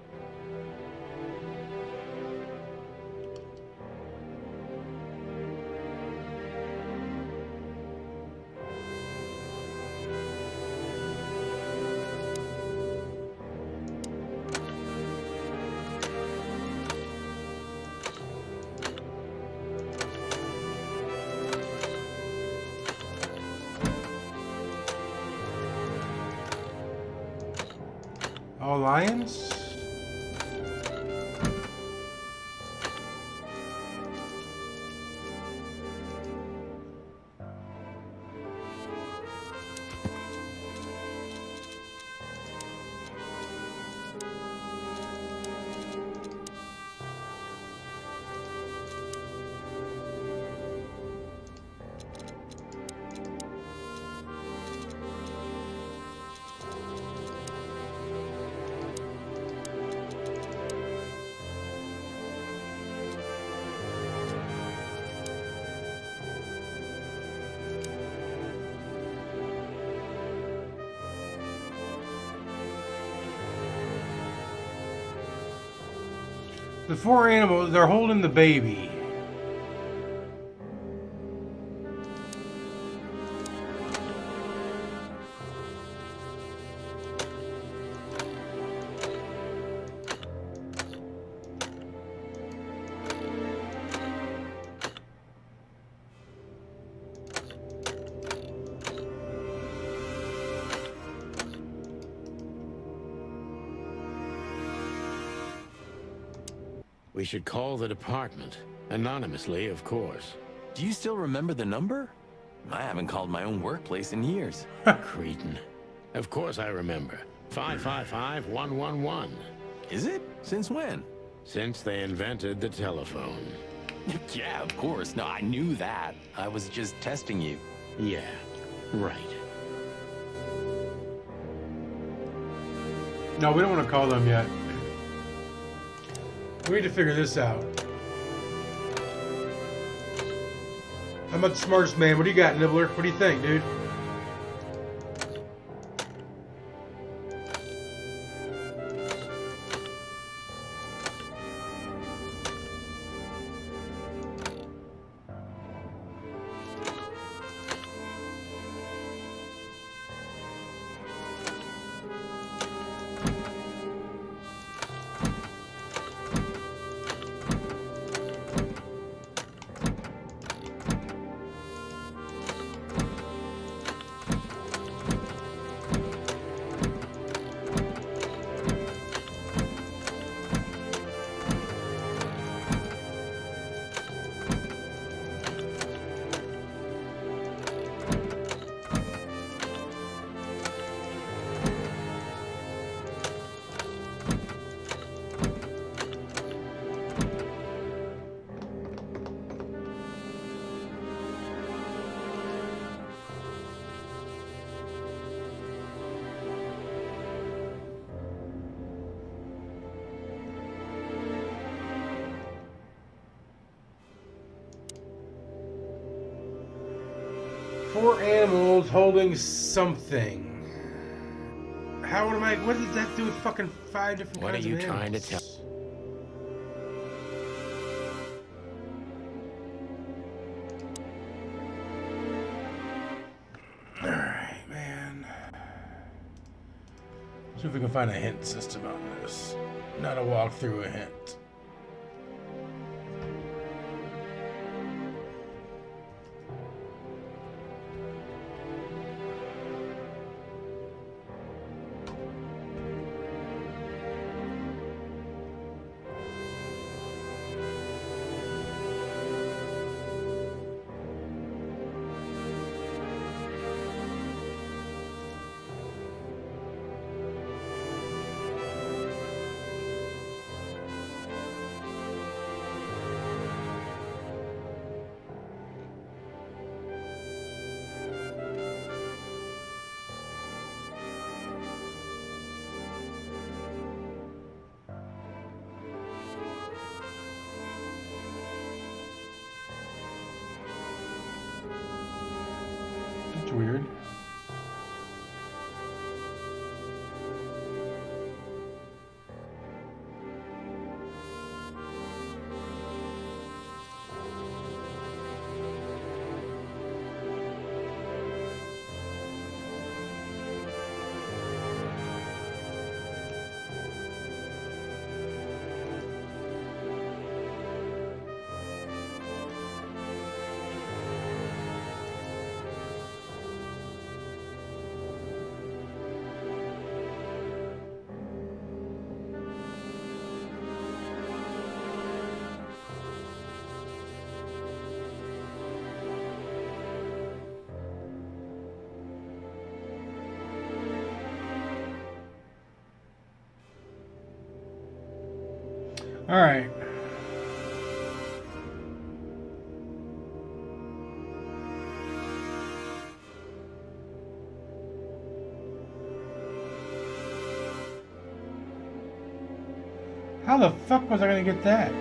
All lions? The 4 animals, they're holding the baby. We should call the department. Anonymously, of course. Do you still remember the number? I haven't called my own workplace in years. Cretin. Of course I remember. 555-111. Is it? Since when? Since they invented the telephone. Yeah, of course. No, I knew that. I was just testing you. Yeah, right. No, we don't want to call them yet. We need to figure this out. I'm not the smartest man. What do you got, Nibbler? What do you think, dude? 4 animals holding something. How am I? What does that do with fucking 5 different What are kinds you of trying to animals? tell? Alright, man. See if we can find a hint system on this. Not a walk through a hint. That's weird. All right. How the fuck was I gonna get that?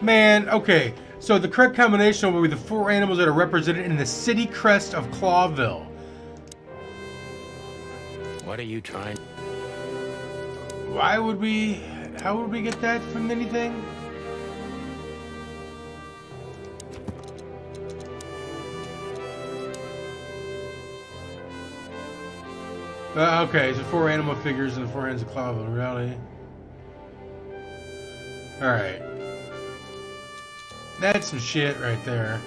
Man, okay. So the correct combination will be the 4 animals that are represented in the city crest of Clawville. What are you trying? Why would we... How would we get that from anything? Okay, so 4 animal figures and 4 hands of Clawville. Really? Alright. That's some shit right there.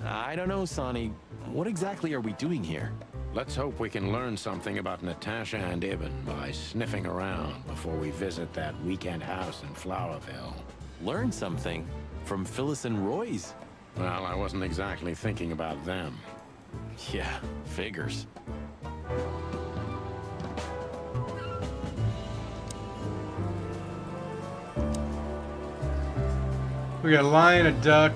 I don't know, Sonny. What exactly are we doing here? Let's hope we can learn something about Natasha and Ibn by sniffing around before we visit that weekend house in Flowerville. Learn something? From Phyllis and Roy's? Well, I wasn't exactly thinking about them. Yeah, figures. We got a lion, a duck.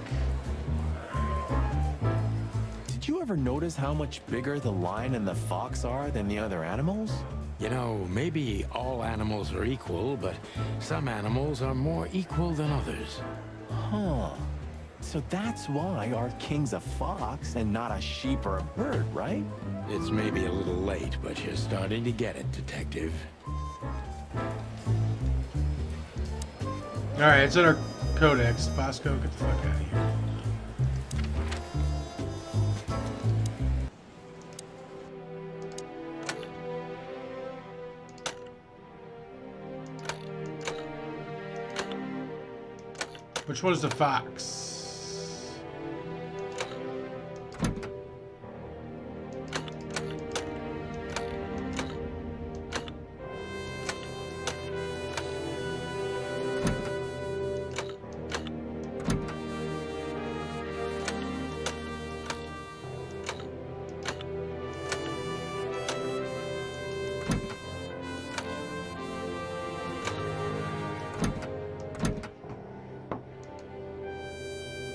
Did you ever notice how much bigger the lion and the fox are than the other animals? You know, maybe all animals are equal, but some animals are more equal than others. Huh. So that's why our king's a fox and not a sheep or a bird, right? It's maybe a little late, but you're starting to get it, Detective. Alright, it's in our codex. Bosco, get the fuck out of here. Which one is the fox?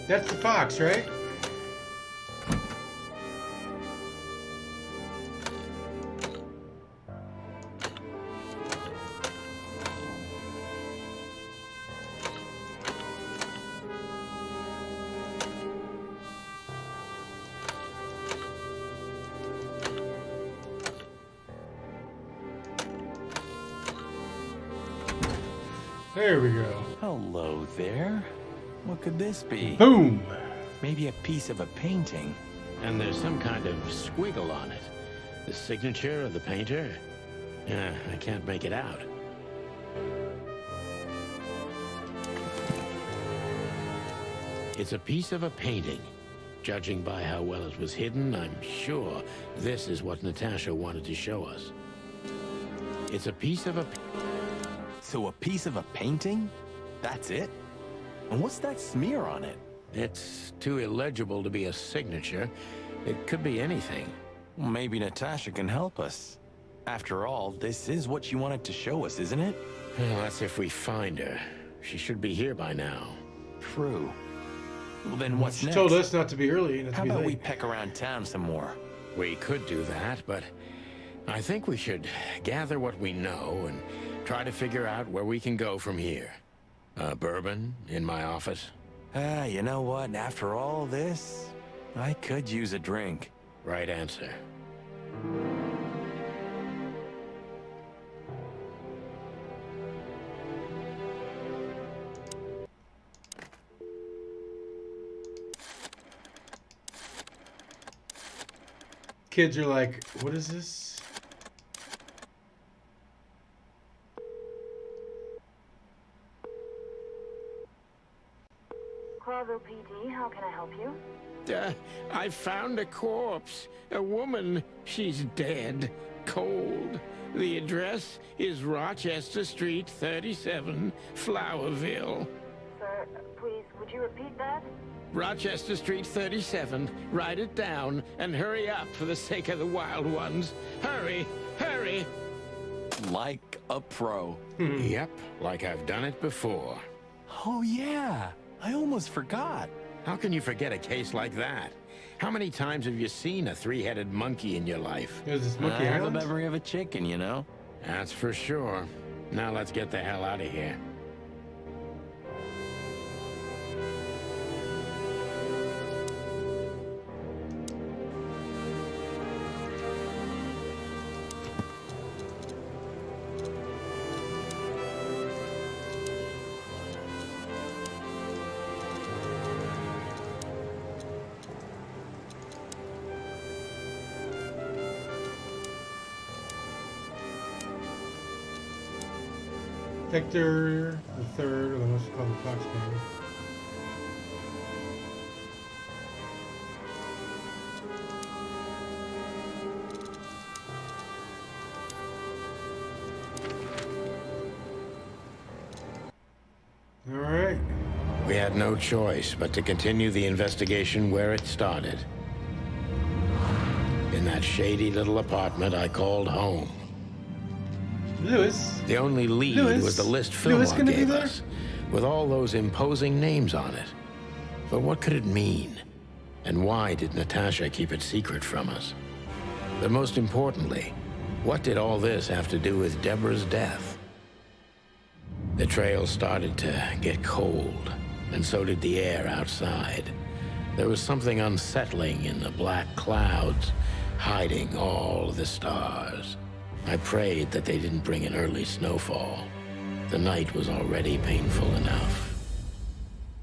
That's the fox, right? There we go. Hello there. What could this be? Boom! Maybe a piece of a painting. And there's some kind of squiggle on it. The signature of the painter? I can't make it out. It's a piece of a painting. Judging by how well it was hidden, I'm sure this is what Natasha wanted to show us. It's a piece of a... So a piece of a painting? That's it? And what's that smear on it? It's too illegible to be a signature. It could be anything. Well, maybe Natasha can help us. After all, this is what she wanted to show us, isn't it? Well, that's if we find her. She should be here by now. True. Well, then what's She next? told us not to be early, not to How be about we late. peck around town some more? We could do that, but I think we should gather what we know and try to figure out where we can go from here. Bourbon in my office? You know what? After all this, I could use a drink. Right answer. Kids are like, what is this? Clarville PD, how can I help you? I found a corpse. A woman. She's dead. Cold. The address is Rochester Street, 37, Flowerville. Sir, please, would you repeat that? Rochester Street 37. Write it down and hurry up for the sake of the wild ones. Hurry! Hurry! Like a pro. Yep, like I've done it before. Oh, yeah. I almost forgot. How can you forget a case like that? How many times have you seen a three-headed monkey in your life? There's this I monkey have a island? memory of a chicken, you know? That's for sure. Now let's get the hell out of here. Hector the Third, or the most called the Fox King. All right. We had no choice but to continue the investigation where it started. In that shady little apartment I called home. Lewis. The only lead Lewis? was the list Lewis Fillmore gonna be gave there? us, with all those imposing names on it. But what could it mean? And why did Natasha keep it secret from us? But most importantly, what did all this have to do with Deborah's death? The trail started to get cold, and so did the air outside. There was something unsettling in the black clouds, hiding all the stars. I prayed that they didn't bring an early snowfall. The night was already painful enough.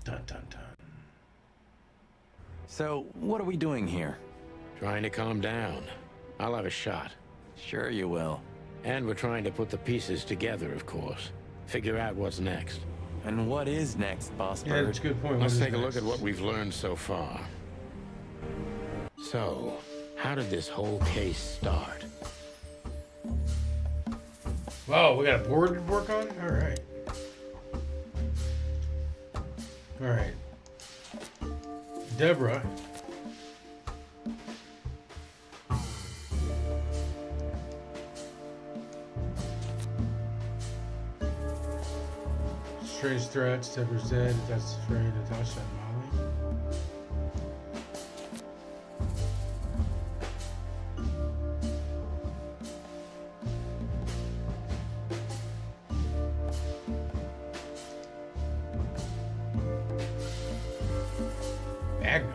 Dun dun dun. So, what are we doing here? Trying to calm down. I'll have a shot. Sure you will. And we're trying to put the pieces together, of course. Figure out what's next. And what is next, Boss Yeah, Bird? that's a good point. Let's What is take a look next? at what we've learned so far. So, how did this whole case start? Wow, we got a board to work on? Alright. Alright. Deborah. Strange threats, Deborah's dead. That's afraid Natasha and Molly. Magnum.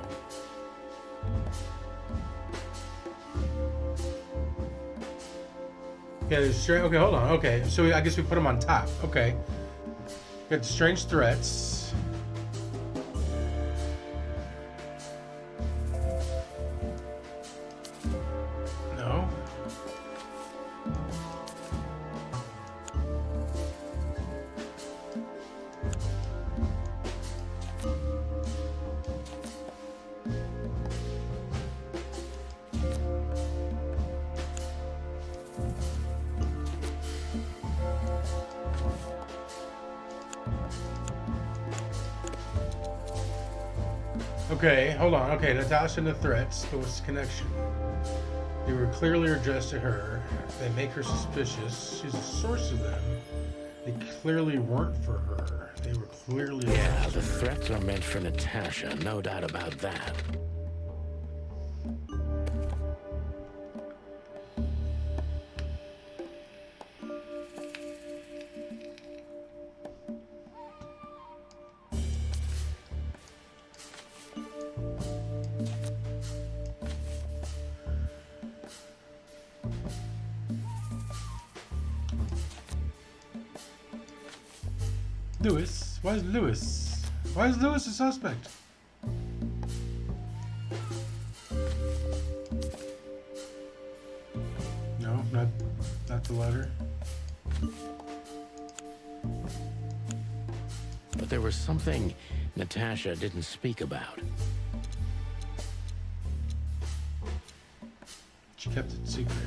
Yeah, there's strange. Okay, hold on. Okay, so I guess we put them on top. Okay. Got the strange threats. No. Okay, hold on. Okay, Natasha and the threats. What's the connection? They were clearly addressed to her. They make her suspicious. She's a source of them. They clearly weren't for her. They were clearly Yeah, addressed the to her. threats are meant for Natasha, no doubt about that. Lewis? Why is Lewis? Why is Lewis a suspect? No, not the letter. But there was something Natasha didn't speak about. She kept it secret.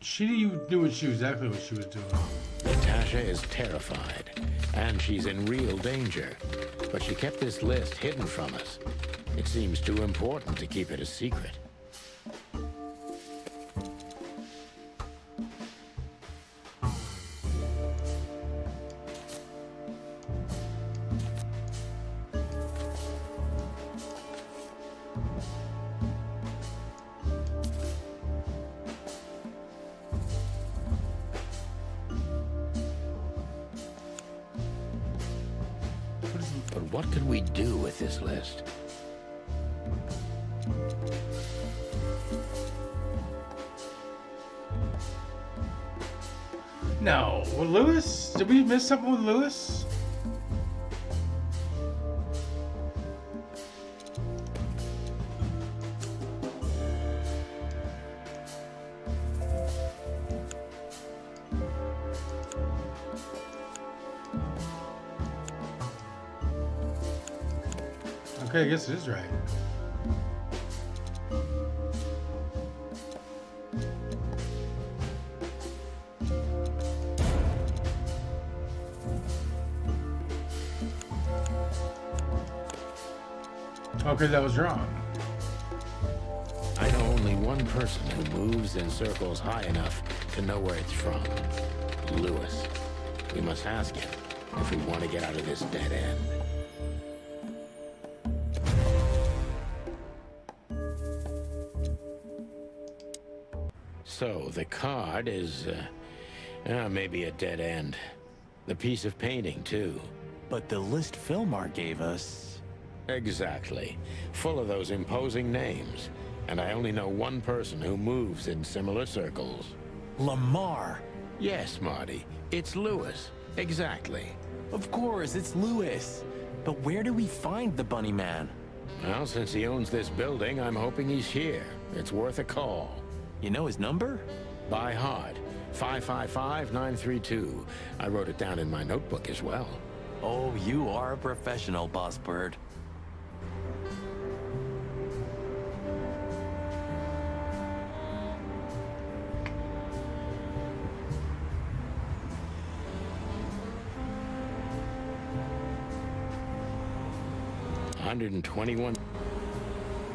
She knew exactly what she was doing. Natasha is terrified, and she's in real danger. But she kept this list hidden from us. It seems too important to keep it a secret. But what could we do with this list? No. Well, Lewis? Did we miss something with Lewis? Okay, I guess it is right. Okay, that was wrong. I know only one person who moves in circles high enough to know where it's from. Lewis. We must ask him if we want to get out of this dead end. So, the card is, maybe a dead end. The piece of painting, too. But the list Filmar gave us... Exactly. Full of those imposing names. And I only know one person who moves in similar circles. Lamar! Yes, Marty. It's Lewis. Exactly. Of course, it's Lewis. But where do we find the Bunny Man? Well, since he owns this building, I'm hoping he's here. It's worth a call. You know his number? By heart. 555-932. I wrote it down in my notebook as well. Oh, you are a professional, Boss Bird. $121.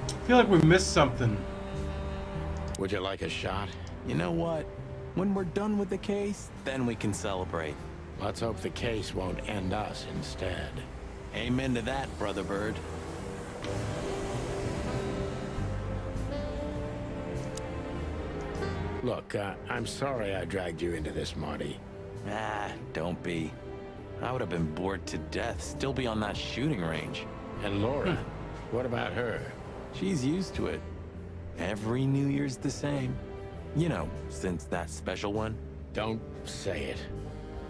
I feel like we missed something. Would you like a shot? You know what? When we're done with the case, then we can celebrate. Let's hope the case won't end us instead. Amen to that, Brother Bird. Look, I'm sorry I dragged you into this, Marty. Ah, don't be. I would have been bored to death, still be on that shooting range. And Laura, what about her? She's used to it. Every New Year's the same. You know, since that special one. Don't say it.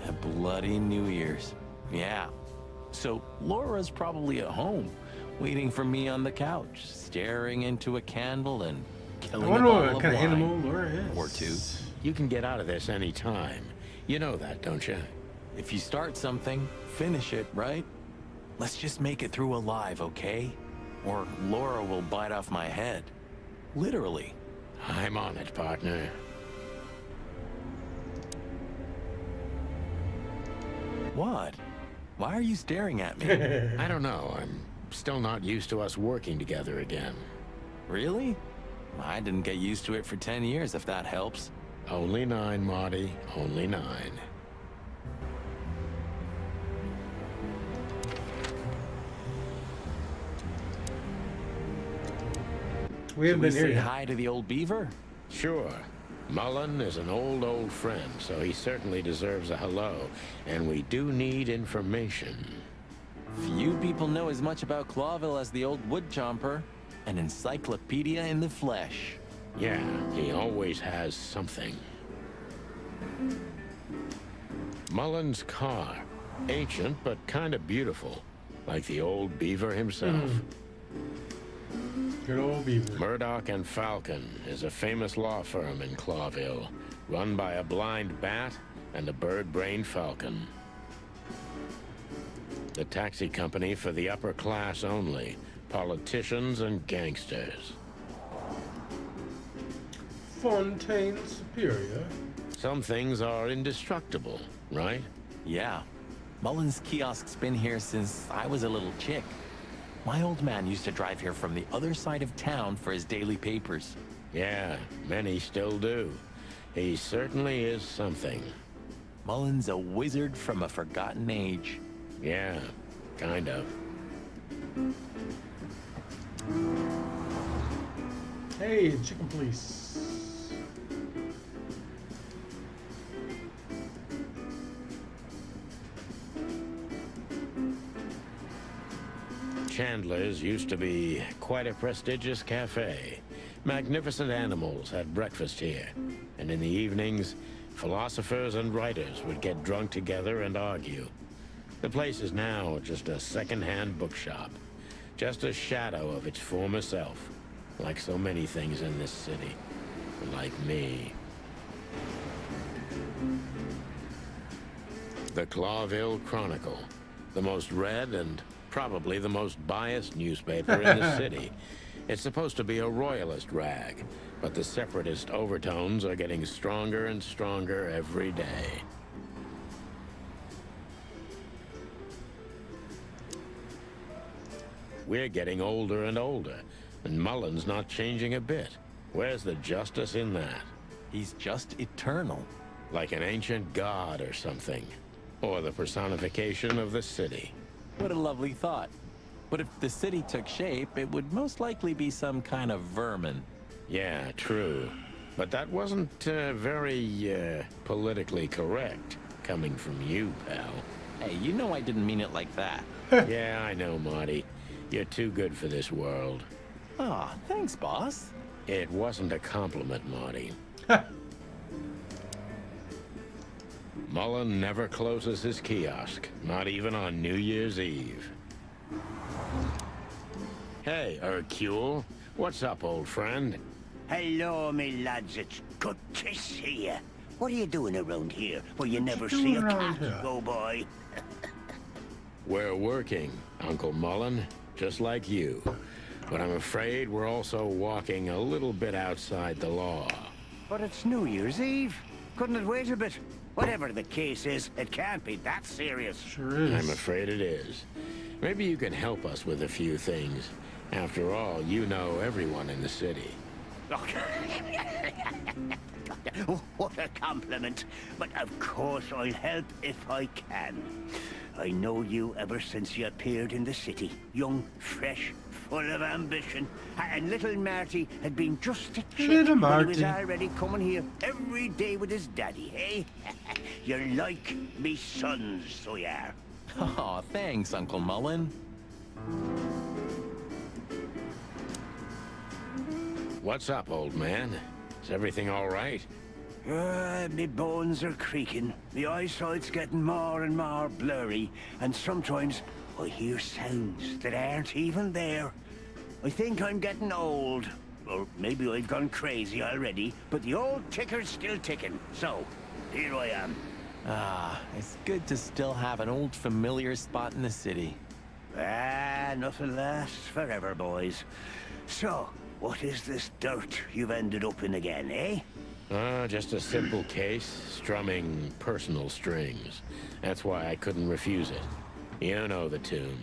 A bloody New Year's. Yeah. So Laura's probably at home, waiting for me on the couch, staring into a candle and I killing a wonder bottle what of kind of wine. animal Laura is. Or two. You can get out of this any time. You know that, don't you? If you start something, finish it, right? Let's just make it through alive, okay? Or Laura will bite off my head. Literally. I'm on it, partner. What? Why are you staring at me? I don't know. I'm still not used to us working together again. Really? I didn't get used to it for 10 years, if that helps. Only 9, Marty. Only 9. We haven't Should we been here say yet. hi to the old beaver? Sure. Mullen is an old friend, so he certainly deserves a hello. And we do need information. Few people know as much about Clawville as the old wood chomper. An encyclopedia in the flesh. Yeah, he always has something. Mullen's car. Ancient, but kind of beautiful. Like the old beaver himself. Good old beaver. Murdoch and Falcon is a famous law firm in Clawville, run by a blind bat and a bird-brained falcon. The taxi company for the upper class only, politicians and gangsters. Fontaine Superior. Some things are indestructible, right? Yeah. Mullen's kiosk's been here since I was a little chick. My old man used to drive here from the other side of town for his daily papers. Yeah, many still do. He certainly is something. Mullen's a wizard from a forgotten age. Yeah, kind of. Hey, chicken police. Chandler's used to be quite a prestigious cafe. Magnificent animals had breakfast here. And in the evenings, philosophers and writers would get drunk together and argue. The place is now just a second-hand bookshop. Just a shadow of its former self. Like so many things in this city. Like me. The Clawville Chronicle. The most read and probably the most biased newspaper in the city. It's supposed to be a royalist rag, but the separatist overtones are getting stronger and stronger every day. We're getting older and older, and Mullen's not changing a bit. Where's the justice in that? He's just eternal. Like an ancient god or something. Or the personification of the city. What a lovely thought. But if the city took shape, it would most likely be some kind of vermin. Yeah, true. But that wasn't very politically correct, coming from you, pal. Hey, you know I didn't mean it like that. Yeah, I know, Marty. You're too good for this world. Aw, thanks, boss. It wasn't a compliment, Marty. Mullen never closes his kiosk, not even on New Year's Eve. Hey, Hercule. What's up, old friend? Hello, me lads. It's good to see you. What are you doing around here where you never you see doing a around cat here? go by? We're working, Uncle Mullen, just like you. But I'm afraid we're also walking a little bit outside the law. But it's New Year's Eve. Couldn't it wait a bit? Whatever the case is, it can't be that serious. Sure is. I'm afraid it is. Maybe you can help us with a few things. After all, you know everyone in the city. Oh, what a compliment. But of course I'll help if I can. I know you ever since you appeared in the city. Young, fresh, full of ambition. And little Marty had been just a chick Little when he Marty. was already coming here every day with his daddy, hey? You're like me sons, so you are. Oh, thanks, Uncle Mullen. What's up, old man? Is everything all right? Me bones are creaking. The eyesight's getting more and more blurry, and sometimes I hear sounds that aren't even there. I think I'm getting old. Or maybe I've gone crazy already, but the old ticker's still ticking. So, here I am. Ah, it's good to still have an old familiar spot in the city. Nothing lasts forever, boys. So, what is this dirt you've ended up in again, eh? Just a simple case, strumming personal strings. That's why I couldn't refuse it. You know the tune.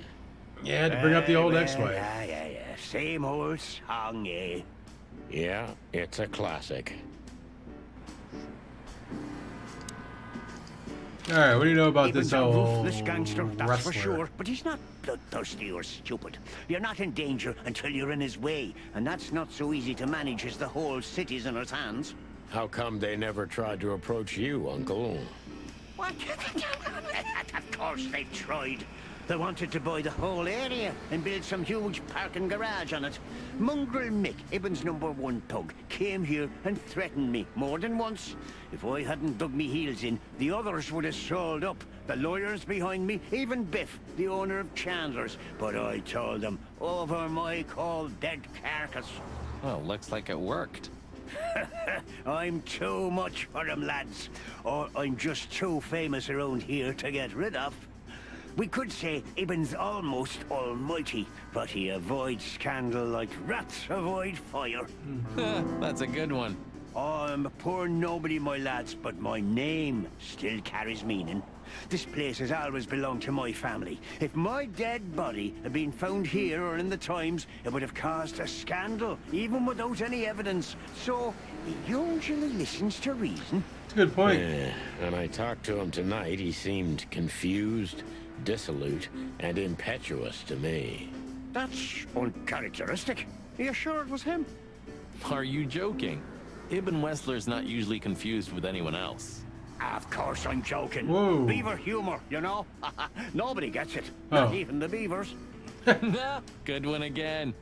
Yeah, to bring up the old ex-wife. Yeah. Same old song, eh? Yeah, it's a classic. All right, what do you know about Eben's this a old ruthless gangster, that's wrestler? for sure. But he's not bloodthirsty or stupid. You're not in danger until you're in his way, and that's not so easy to manage as the whole city's in his hands. How come they never tried to approach you, Uncle? What? Of course they've tried. They wanted to buy the whole area and build some huge parking garage on it. Mongrel Mick, Ibben's #1 thug, came here and threatened me more than once. If I hadn't dug me heels in, the others would have sold up. The lawyers behind me, even Biff, the owner of Chandler's. But I told them, over my cold dead carcass. Well, looks like it worked. I'm too much for them, lads. Or I'm just too famous around here to get rid of. We could say Ibben's almost almighty, but he avoids scandal like rats avoid fire. That's a good one. I'm a poor nobody, my lads, but my name still carries meaning. This place has always belonged to my family. If my dead body had been found here or in the Times, it would have caused a scandal, even without any evidence. So, he usually listens to reason. That's a good point. Yeah, when I talked to him tonight, he seemed confused, dissolute, and impetuous to me. That's uncharacteristic. Are you sure it was him? Are you joking? Ibn Wessler's not usually confused with anyone else. Of course I'm joking. Whoa. Beaver humor, you know? Nobody gets it. Oh. Not even the beavers. Good one again.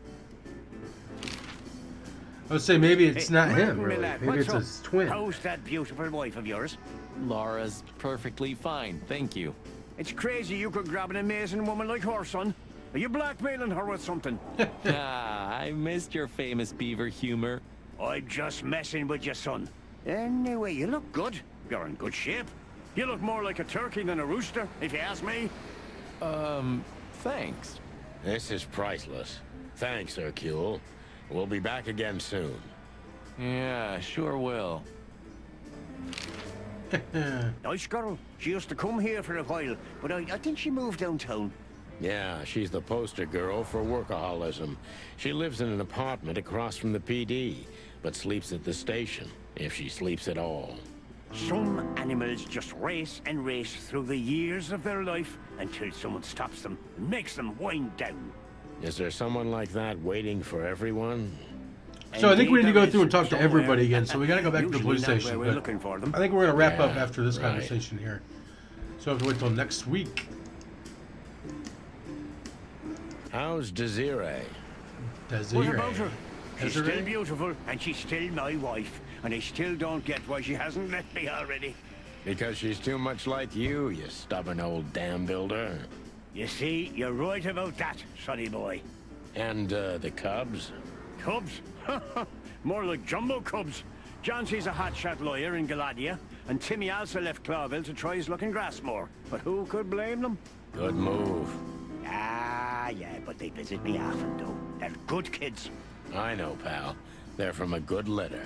I would say maybe it's Hey, not him, Martin, really. lad, Maybe what's it's up? his twin. How's that beautiful wife of yours? Laura's perfectly fine, thank you. It's crazy you could grab an amazing woman like her, son. Are you blackmailing her with something? I missed your famous beaver humor. I'm just messing with you, son. Anyway, you look good. You're in good shape. You look more like a turkey than a rooster, if you ask me. Thanks. This is priceless. Thanks, Hercule. We'll be back again soon. Yeah, sure will. Nice girl. She used to come here for a while, but I think she moved downtown. Yeah, she's the poster girl for workaholism. She lives in an apartment across from the PD, but sleeps at the station, if she sleeps at all. Some animals just race and race through the years of their life until someone stops them and makes them wind down. Is there someone like that waiting for everyone? So I think we need to go Indeed, through and talk to somewhere. everybody again. So we got to go back to the Usually police not where station. we're but looking for them. I think we're going to wrap up Yeah, after this right. conversation here. So I have to wait till next week. How's Desiree? What about her? She's Desiree? still beautiful, and she's still my wife. And I still don't get why she hasn't left me already. Because she's too much like you stubborn old dam builder. You see, you're right about that, sonny boy. And, the cubs? Cubs? More like jumbo cubs. Johnson's a hotshot lawyer in Galadia, and Timmy also left Clawville to try his luck in Grassmore. But who could blame them? Good move. Yeah, but they visit me often, though. They're good kids. I know, pal. They're from a good litter.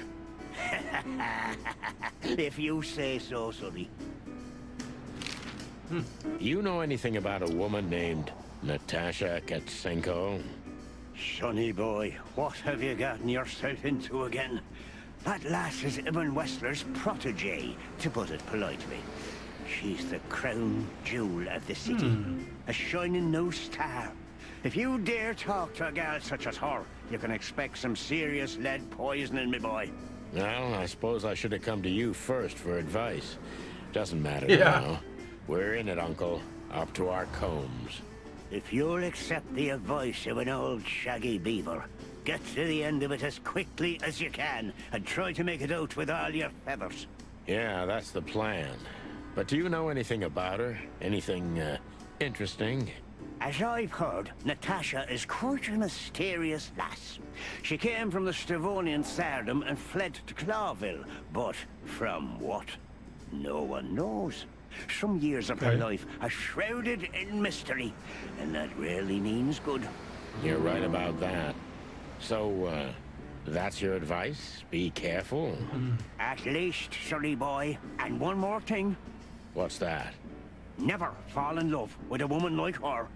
If you say so, sonny. You know anything about a woman named Natasha Katsenko? Sonny boy, what have you gotten yourself into again? That lass is Ibn Wessler's protege, to put it politely. She's the crown jewel of the city. A shining new star. If you dare talk to a gal such as her, you can expect some serious lead poisoning, me boy. Well, I suppose I should have come to you first for advice. Doesn't matter Yeah. now. We're in it, Uncle. Up to our combs. If you'll accept the advice of an old shaggy beaver, get to the end of it as quickly as you can, and try to make it out with all your feathers. Yeah, that's the plan. But do you know anything about her? Anything, interesting? As I've heard, Natasha is quite a mysterious lass. She came from the Stavonian Tsardom and fled to Clawville, but from what? No one knows. Some years of her Okay. life are shrouded in mystery, and that rarely means good. You're right about that. So, that's your advice? Be careful? At least, sonny boy. And one more thing. What's that? Never fall in love with a woman like her.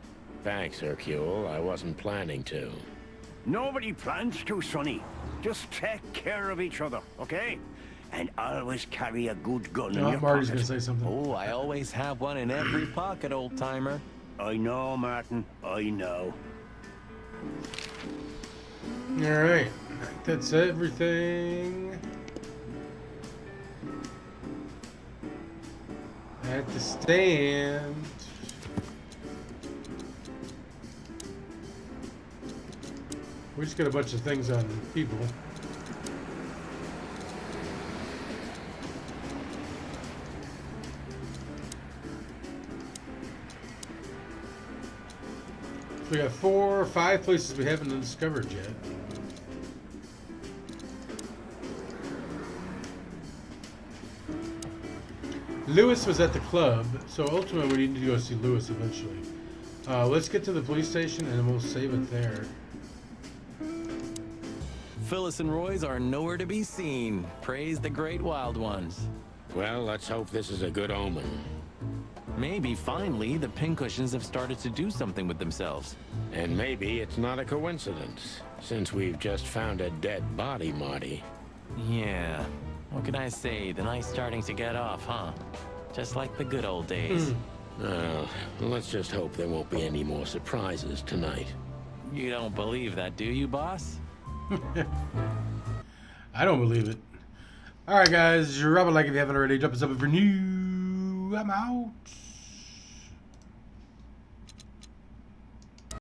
Thanks, Hercule. I wasn't planning to. Nobody plans to, sonny. Just take care of each other, okay? And always carry a good gun in Oh, your Marty's pocket. gonna say something. Oh, I always have one in every pocket, old-timer. I know, Martin. I know. Alright. That's everything. At the stand. We just got a bunch of things on people. We got 4 or 5 places we haven't discovered yet. Lewis was at the club, so ultimately we need to go see Lewis eventually. Let's get to the police station and we'll save it there. Phyllis and Roy's are nowhere to be seen. Praise the great wild ones. Well, let's hope this is a good omen. Maybe finally the pincushions have started to do something with themselves. And maybe it's not a coincidence, since we've just found a dead body, Marty. Yeah. What can I say? The night's starting to get off, huh? Just like the good old days. Well, let's just hope there won't be any more surprises tonight. You don't believe that, do you, boss? I don't believe it. Alright guys, drop a like if you haven't already. Drop us up for new. I'm out.